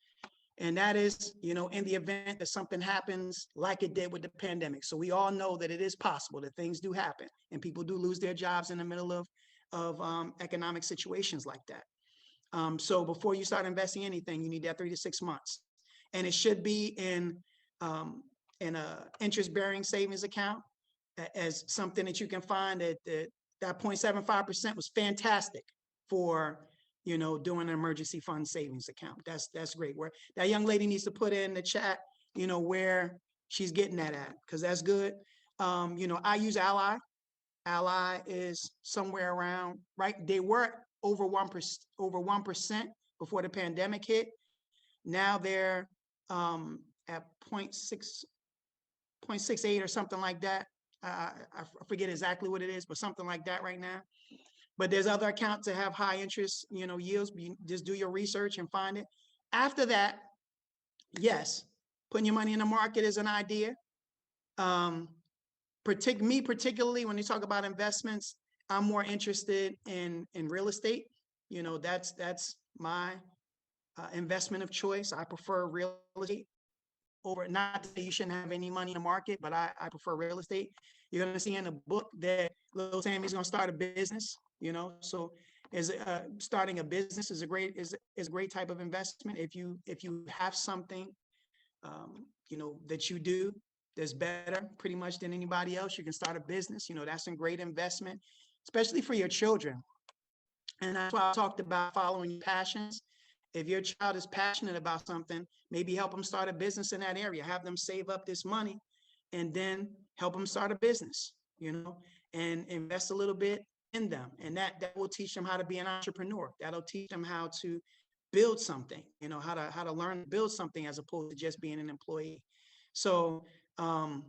And that is, in the event that something happens like it did with the pandemic. So we all know that it is possible that things do happen and people do lose their jobs in the middle of economic situations like that. So before you start investing anything, you need that 3 to 6 months. And it should be in a interest-bearing savings account as something that you can find that 0.75% was fantastic for doing an emergency fund savings account. That's great. Where that young lady needs to put in the chat, where she's getting that at, because that's good. I use Ally. Ally is somewhere around, right? They were over 1% before the pandemic hit. Now they're at 0.68 or something like that. I forget exactly what it is, but something like that right now. But there's other accounts that have high interest, yields. You just do your research and find it. After that, yes, putting your money in the market is an idea. Particularly when you talk about investments, I'm more interested in real estate. That's my investment of choice. I prefer real estate over, not that you shouldn't have any money in the market, but I prefer real estate. You're going to see in the book that little Tammy's going to start a business, so starting a business is a great type of investment. If you have something, that you do that's better pretty much than anybody else, you can start a business. That's a great investment, especially for your children. And that's why I talked about following your passions. If your child is passionate about something, maybe help them start a business in that area. Have them save up this money and then help them start a business, and invest a little bit in them. And that will teach them how to be an entrepreneur. That'll teach them how to build something, how to learn to build something as opposed to just being an employee. So I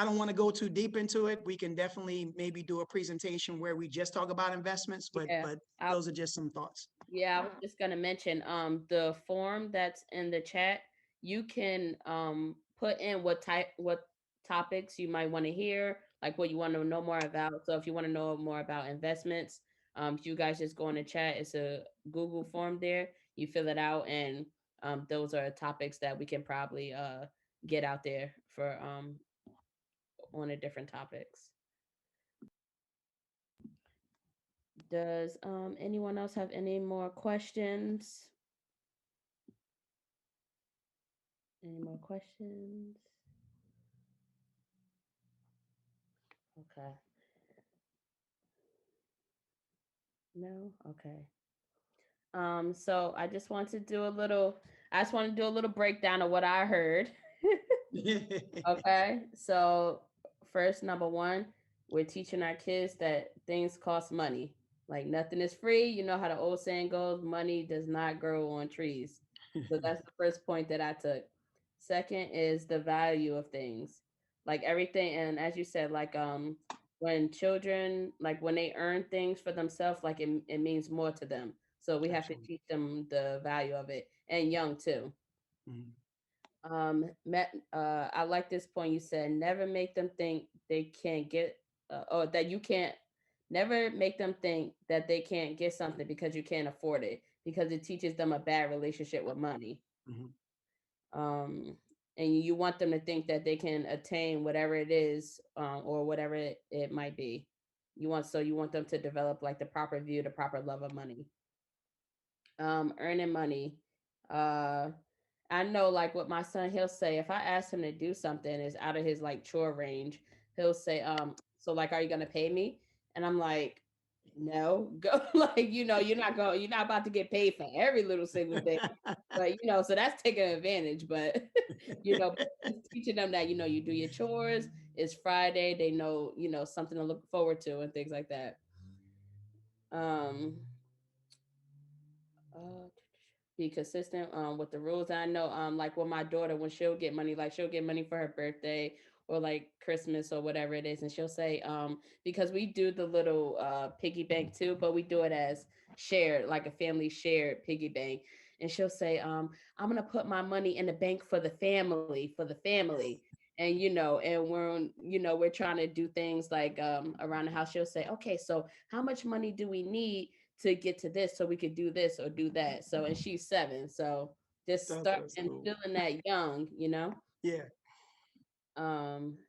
don't want to go too deep into it. We can definitely maybe do a presentation where we just talk about investments, but those are just some thoughts. Yeah, I was just gonna mention the form that's in the chat. You can put in what topics you might want to hear, like what you want to know more about. So if you want to know more about investments, you guys just go in the chat. It's a Google form there. You fill it out, and those are topics that we can probably get out there for on the different topics. Does anyone else have any more questions? Any more questions? Okay. No? Okay. So I just want to do a little breakdown of what I heard. Okay. So first, number one, we're teaching our kids that things cost money. Like nothing is free. You know how the old saying goes, money does not grow on trees. So that's the first point that I took. Second is the value of things. Like everything, and as you said, like when children, like when they earn things for themselves, like it means more to them. So we have to teach them the value of it, and young too. Mm-hmm. I like this point you said, never make them think they can't get or that you can't, never make them think that they can't get something because you can't afford it, because it teaches them a bad relationship with money. Mm-hmm. And you want them to think that they can attain whatever it is, or whatever it might be. You want them to develop like the proper view, the proper love of money. Earning money. I know, like with my son, he'll say if I ask him to do something is out of his like chore range, he'll say, so like, are you gonna pay me? And I'm like, no, go. Like, you're not about to get paid for every little single thing. But so that's taking advantage. But teaching them that you do your chores. It's Friday. They know something to look forward to and things like that. Be consistent with the rules. I know like with my daughter, when she'll get money, like she'll get money for her birthday or like Christmas or whatever it is, and she'll say because we do the little piggy bank too, but we do it as shared, like a family shared piggy bank, and she'll say I'm gonna put my money in the bank for the family, And and we're trying to do things like around the house. She'll say, okay, so how much money do we need to get to this so we could do this or do that? So, and she's 7, so just start That's and cool. feeling that young. Yeah.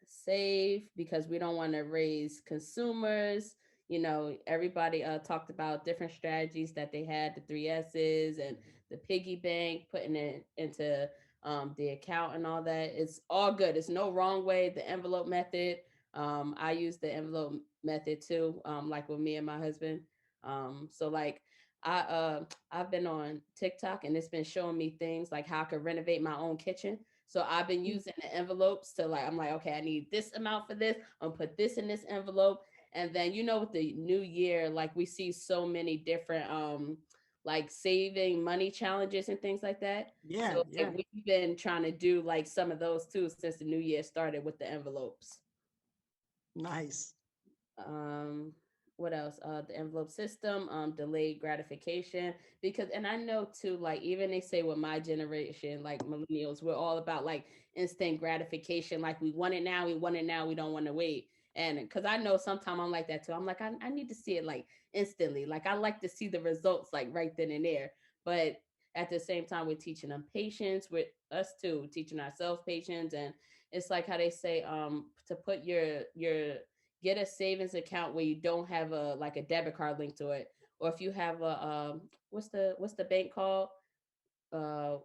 Save, because we don't want to raise consumers. Everybody talked about different strategies that they had, the 3S's and the piggy bank, putting it into the account and all that. It's all good. It's no wrong way. The envelope method, I use the envelope method too, like with me and my husband. So like I've been on TikTok, and it's been showing me things like how I could renovate my own kitchen. So I've been using the envelopes to, like, I'm like, okay, I need this amount for this. I'm gonna put this in this envelope. And then, with the new year, like we see so many different like saving money challenges and things like that. Yeah. So Yeah. like, we've been trying to do like some of those too since the new year started with the envelopes. Nice. um what else? The envelope system, delayed gratification, because, and I know too, like, even they say with my generation, like millennials, we're all about like instant gratification. Like, we want it now, we don't want to wait. And because I know sometimes I'm like that too. I'm like, I need to see it like instantly. Like, I like to see the results like right then and there. But at the same time, we're teaching them patience, with us too, teaching ourselves patience. And it's like how they say, to put your get a savings account where you don't have a like a debit card linked to it, or if you have a what's the bank called, uh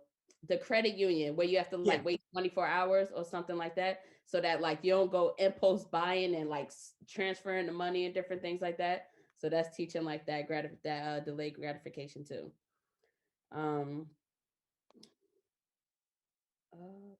the credit union, where you have to Yeah. like wait 24 hours or something like that, so that like you don't go impulse buying and like transferring the money and different things like that. So that's teaching like that delayed gratification too. um uh,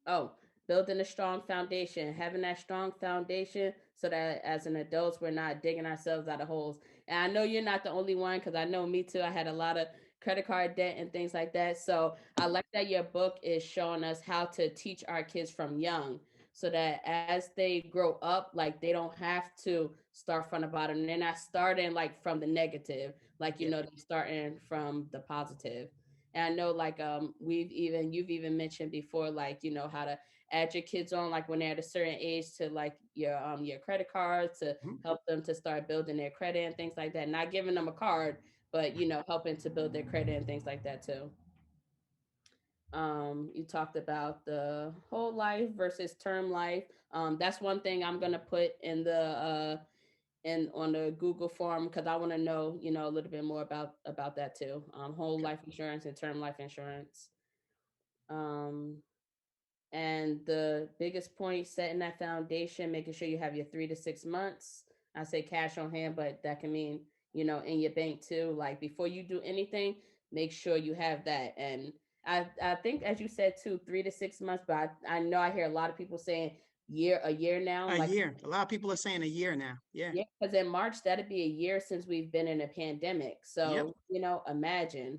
Oh, building a strong foundation, having that strong foundation so that as an adults, we're not digging ourselves out of holes. And I know you're not the only one, because I know me too. I had a lot of credit card debt and things like that. So I like that your book is showing us how to teach our kids from young, so that as they grow up, like they don't have to start from the bottom. They're not starting like from the negative, like, Yeah. they're starting from the positive. And I know like you've even mentioned before, like, how to add your kids on, like when they're at a certain age, to like your credit cards, to Mhm. help them to start building their credit and things like that. Not giving them a card, but helping to build their credit and things like that too. You talked about the whole life versus term life. That's one thing I'm gonna put in the on the Google form, because I want to know, a little bit more about that too. Whole Okay. life insurance and term life insurance. Um, and the biggest point, setting that foundation, making sure you have your 3 to 6 months. I say cash on hand, but that can mean, in your bank too. Like, before you do anything, make sure you have that. And I think, as you said too, 3 to 6 months, but I know I hear a lot of people saying a year now. A Like, year. A lot of people are saying a year now. Yeah. yeah, because in March, that'd be a year since we've been in a pandemic. Yep. So, imagine.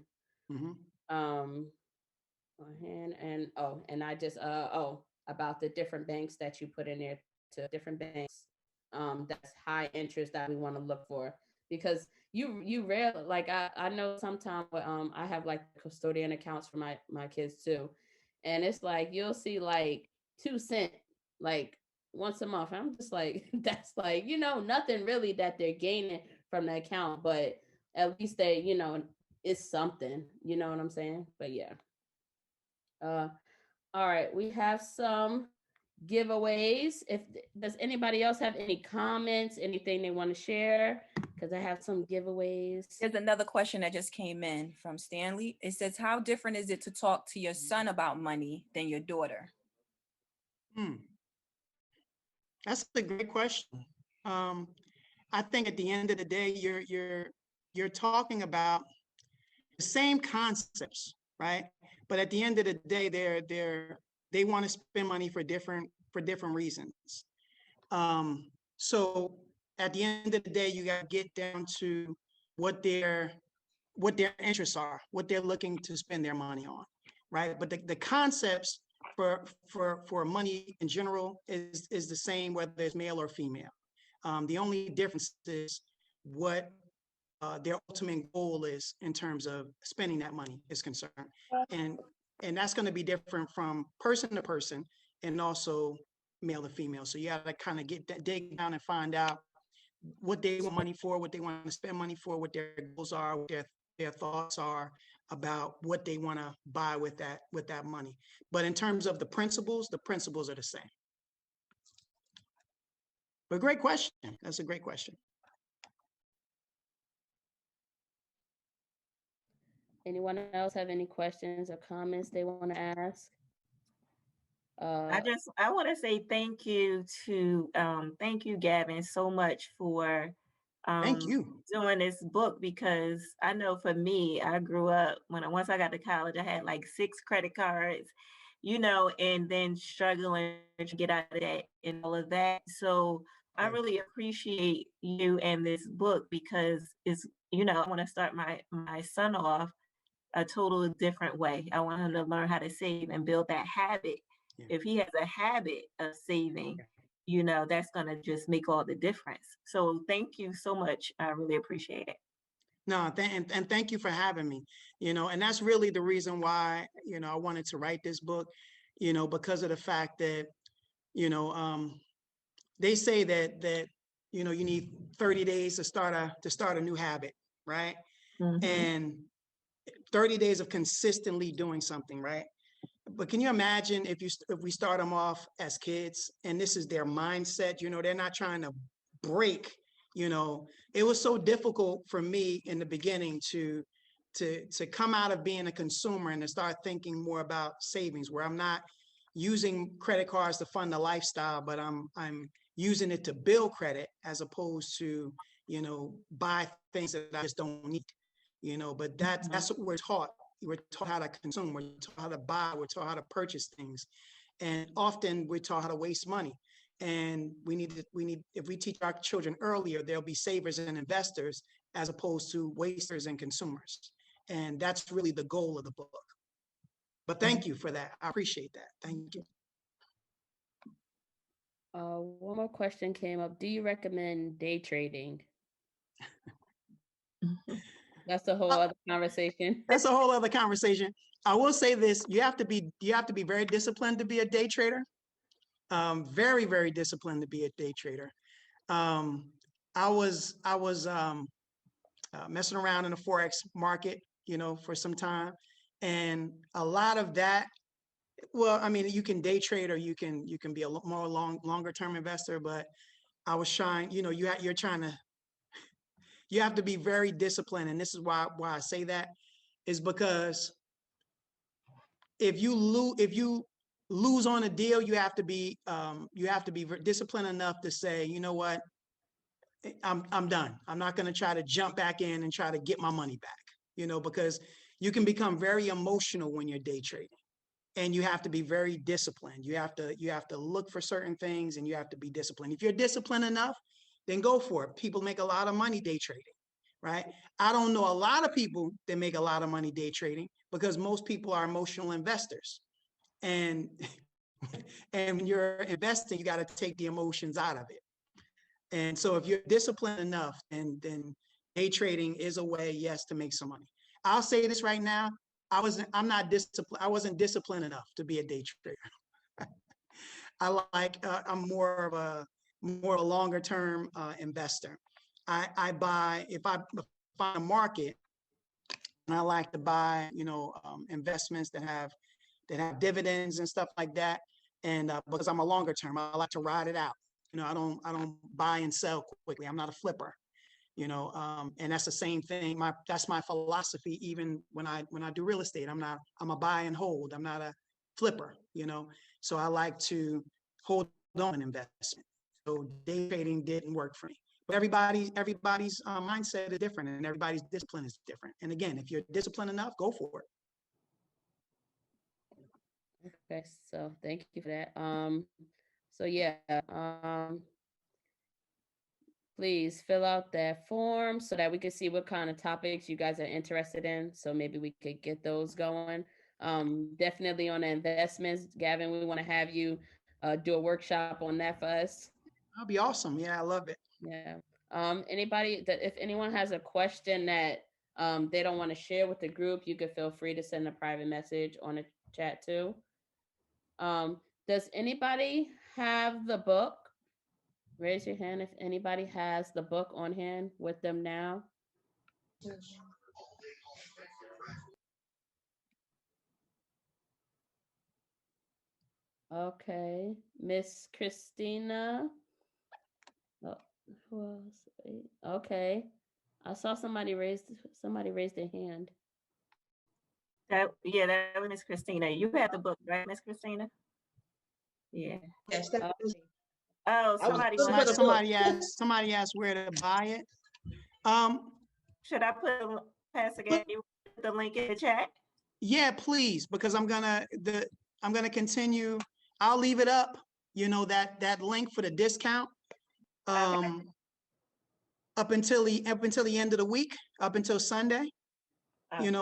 Hmm. Um, and and I just about the different banks that you put in there, to different banks. That's high interest that we want to look for, because you rarely, like, I know sometimes I have like custodian accounts for my kids too, and it's like you'll see like 2 cent like once a month. I'm just like that's like, nothing really that they're gaining from the account, but at least they, it's something, you know what I'm saying? But yeah. uh all right, we have some giveaways. If does anybody else have any comments, anything they want to share? Because I have some giveaways. There's another question that just came in from Stanley. It says, how different is it to talk to your son about money than your daughter? Hmm. That's a great question. Um, I think at the end of the day, you're talking about the same concepts, right? But at the end of the day, they want to spend money for different reasons. So at the end of the day, you got to get down to what their what their interests are, what they're looking to spend their money on, right? But the concepts for money in general is the same, whether it's male or female. The only difference is what their ultimate goal is in terms of spending that money is concerned. And and that's going to be different from person to person and also male to female. So you got to kind of dig down and find out what they want money for, what they want to spend money for, what their goals are, what their thoughts are about what they want to buy with that money. But in terms of the principles are the same. But great question. That's a great question. Anyone else have any questions or comments they want to ask? I want to say thank you to thank you, Gavin, so much for Thank you. doing this book, because I know for me, I grew up once I got to college, I had like 6 credit cards, and then struggling to get out of that and all of that. So I really appreciate you and this book, because it's, I want to start my son off a total different way. I want him to learn how to save and build that habit. Yeah. If he has a habit of saving, that's going to just make all the difference. So thank you so much. I really appreciate it. No, and thank you for having me, and that's really the reason why, I wanted to write this book, because of the fact that, they say that, you need 30 days to start a new habit, right? Mhm. And 30 days of consistently doing something, right? But can you imagine if we start them off as kids and this is their mindset, they're not trying to break, it was so difficult for me in the beginning to come out of being a consumer and to start thinking more about savings, where I'm not using credit cards to fund a lifestyle, but I'm using it to build credit as opposed to, buy things that I just don't need, but that's what we're taught. We're taught how to consume, we're taught how to buy, we're taught how to purchase things. And often we're taught how to waste money. And we need, if we teach our children earlier, they'll be savers and investors as opposed to wasters and consumers. And that's really the goal of the book. But thank you for that. I appreciate that. Thank you. One more question came up. Do you recommend day trading? That's a whole other conversation. That's a whole other conversation. I will say this: you have to be very disciplined to be a day trader. Very, very disciplined to be a day trader. I was messing around in the forex market, for some time, and a lot of that. Well, I mean, you can day trade or you can be a more longer term investor, but I was trying. You're trying to. You have to be very disciplined, and this is why I say that is because if you lose on a deal, you have to be disciplined enough to say, you know what, I'm done. I'm not going to try to jump back in and try to get my money back, because you can become very emotional when you're day trading, and you have to be very disciplined. You have to look for certain things, and you have to be disciplined. If you're disciplined enough, then go for it. People make a lot of money day trading, right? I don't know a lot of people that make a lot of money day trading because most people are emotional investors. And when you're investing, you got to take the emotions out of it. And so if you're disciplined enough, then day trading is a way, yes, to make some money. I'll say this right now. I wasn't disciplined enough to be a day trader. I'm more of a longer term investor. I buy if I find a market, and I like to buy investments that have dividends and stuff like that. And because I'm a longer term, I like to ride it out. I don't buy and sell quickly. I'm not a flipper. And that's the same thing. That's my philosophy. Even when I do real estate, I'm a buy and hold. I'm not a flipper. So I like to hold on an investment. So day trading didn't work for me. But everybody's mindset is different, and everybody's discipline is different. And again, if you're disciplined enough, go for it. Okay, so thank you for that. So yeah, please fill out that form so that we can see what kind of topics you guys are interested in. So maybe we could get those going. Definitely on the investments, Gavin, we want to have you do a workshop on that for us. That'll be awesome. Yeah, I love it. Yeah. Anybody if anyone has a question that they don't want to share with the group, you could feel free to send a private message on a chat too. Does anybody have the book? Raise your hand if anybody has the book on hand with them now. Okay, Miss Christina. Oh, who else? Okay, I saw somebody raised their hand. That was Miss Christina. You had the book, right, Miss Christina? Yeah. Yes, that was. Oh, I was somebody looking wants for the book. Somebody asked where to buy it. Should I put Pastor Gabby put the link in the chat? Yeah, please, because I'm gonna continue. I'll leave it up, that link for the discount. Up until the end of the week, up until Sunday.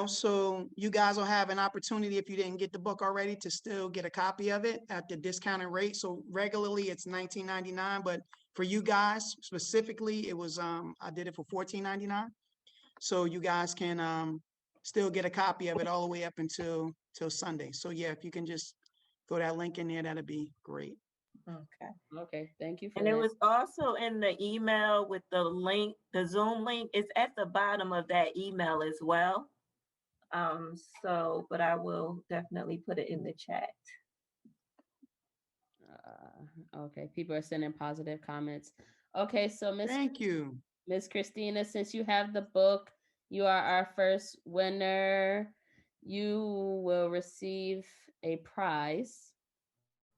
So you guys will have an opportunity, if you didn't get the book already, to still get a copy of it at the discounted rate. So regularly it's $19.99, but for you guys specifically, it was I did it for $14.99. So you guys can still get a copy of it all the way up until Sunday. So yeah, if you can just throw that link in there, that'd be great. Okay, thank you for And that. it was also in the email with the link, the Zoom link. It's at the bottom of that email as well. But I will definitely put it in the chat. Okay, people are sending positive comments. Okay, so Thank you. Miss Christina, since you have the book, you are our first winner. You will receive a prize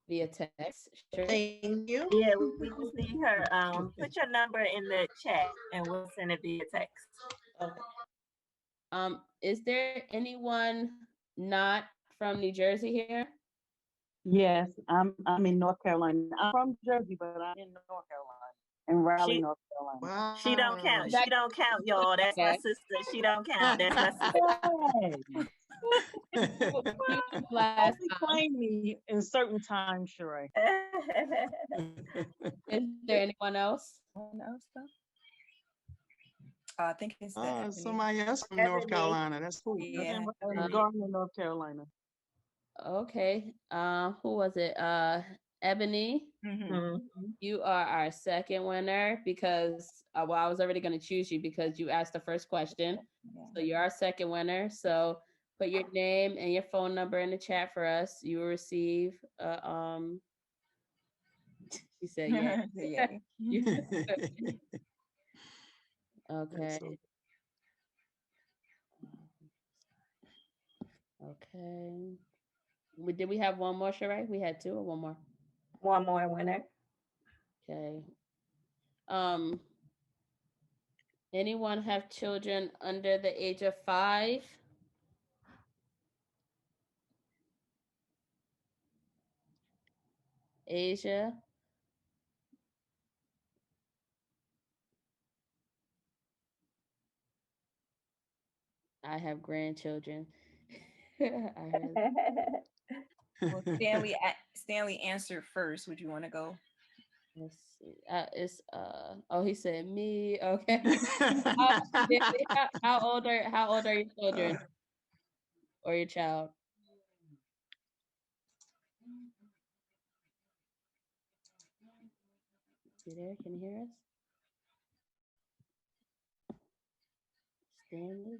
via text. Sure. Thank you. Yeah, we just need her. Put your number in the chat and we'll send it via text. Okay. Is there anyone not from New Jersey here? Yes, I'm in North Carolina. I'm from Jersey, but I'm in North Carolina, in Raleigh, North Carolina. Wow. She don't count. She don't count, y'all. That's my sister. She don't count. That's my sister. Last claim me in certain times, Sheree. Is there anyone else? I think it's somebody else from North Carolina. That's cool. Yeah. In Gardner, North Carolina. Okay. Who was it? Ebony. You are our second winner because I was already going to choose you because you asked the first question. So you're our second winner. So put your name and your phone number in the chat for us. You will receive she said yeah. Okay. Okay. Did we have one more, Sheree? We had two or one more? One more winner. Okay. Anyone have children under the age of 5? Asia? I have grandchildren. Well, Stanley answered first. Would you want to go? Let's see. He said me. Okay. How old are your children or your child? You there? Can you hear us? Stanley?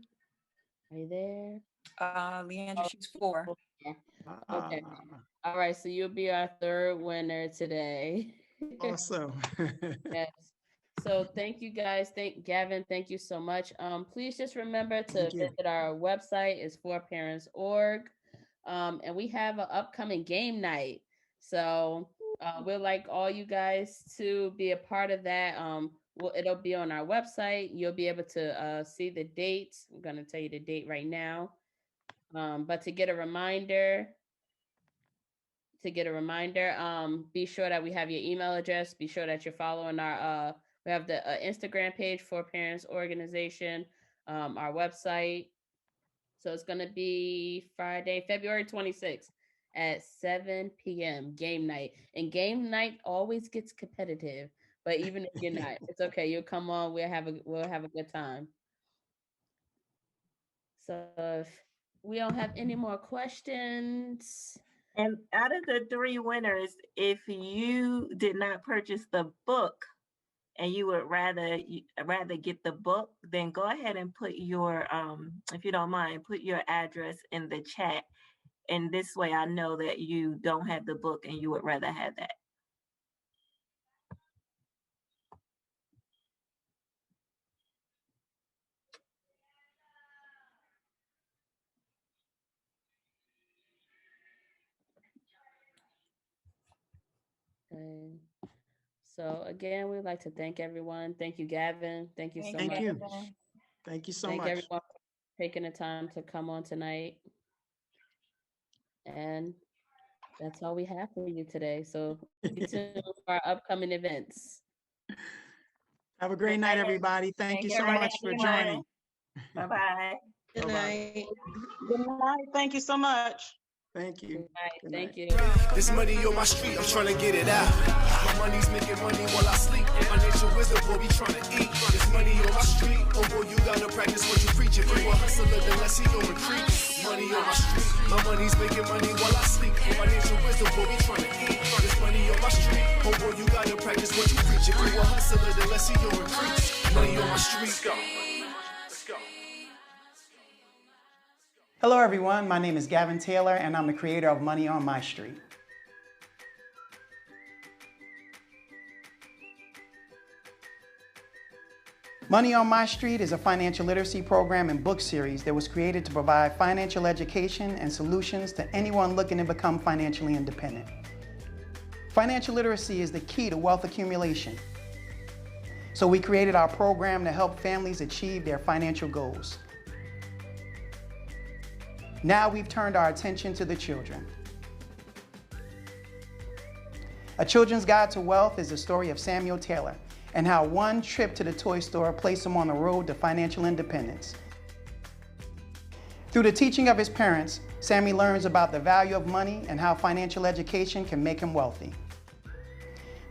Are you there? Leandra, she's 4. Okay. All right. So you'll be our third winner today. Awesome. Yes. So thank you guys. Gavin. Thank you so much. Please just remember to visit our website. It's forparents.org. And we have an upcoming game night. So we'd like all you guys to be a part of that. It'll be on our website. You'll be able to see the dates. I'm going to tell you the date right now. But to get a reminder, be sure that we have your email address. Be sure that you're following our, we have the Instagram page for Parents Organization, our website. So it's going to be Friday, February 26th at 7 p.m. game night. And game night always gets competitive, but even if you're not, it's okay. You'll come on. We'll have a good time. So if we don't have any more questions, And out of the 3 winners, if you did not purchase the book and you would rather get the book, then go ahead and put your, if you don't mind, put your address in the chat. And this way I know that you don't have the book and you would rather have that. okay. So again, we'd like to thank everyone. Thank you, Gavin. Thank you so Thank much. you. Thank you so Thank much. everyone for taking the time to come on tonight. And that's all we have for you today. So stay tuned for our upcoming events. Have a great night, everybody. Thank you so much for joining. Bye-bye. Good Bye-bye. night. Good night. Thank you so much. Thank you. Good night. Good Thank night. you. This money on my street, I'm trying to get it out. My money's making money while I sleep. Financial wisdom, boy, we trying to eat. This money on my street, oh boy, you gotta practice what you preach. If you a hustler, then let's see you retreat. Money on my street, my money's making money while I sleep. Financial wisdom, boy, we trying to eat. This money on my street, oh boy, you gotta practice what you preach. If you a hustler, then let's see you retreat. Money on my street. Let's go. Let's go. Hello, everyone. My name is Gavin Taylor, and I'm the creator of Money on My Street. Money on My Street is a financial literacy program and book series that was created to provide financial education and solutions to anyone looking to become financially independent. Financial literacy is the key to wealth accumulation. So we created our program to help families achieve their financial goals. Now we've turned our attention to the children. A Children's Guide to Wealth is the story of Samuel Taylor and how one trip to the toy store placed him on the road to financial independence. Through the teaching of his parents, Sammy learns about the value of money and how financial education can make him wealthy.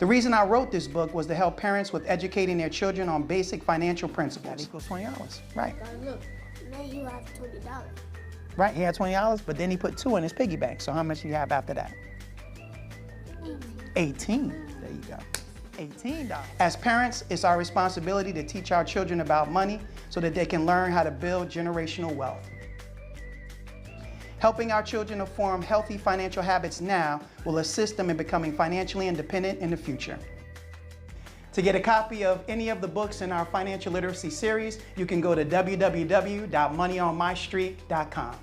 The reason I wrote this book was to help parents with educating their children on basic financial principles. That equals $20, right? Look, now you have $20. Right, he had $20, but then he put 2 in his piggy bank. So how much do you have after that? 18. There you go. $18. As parents, it's our responsibility to teach our children about money so that they can learn how to build generational wealth. Helping our children to form healthy financial habits now will assist them in becoming financially independent in the future. To get a copy of any of the books in our financial literacy series, you can go to www.moneyonmystreet.com.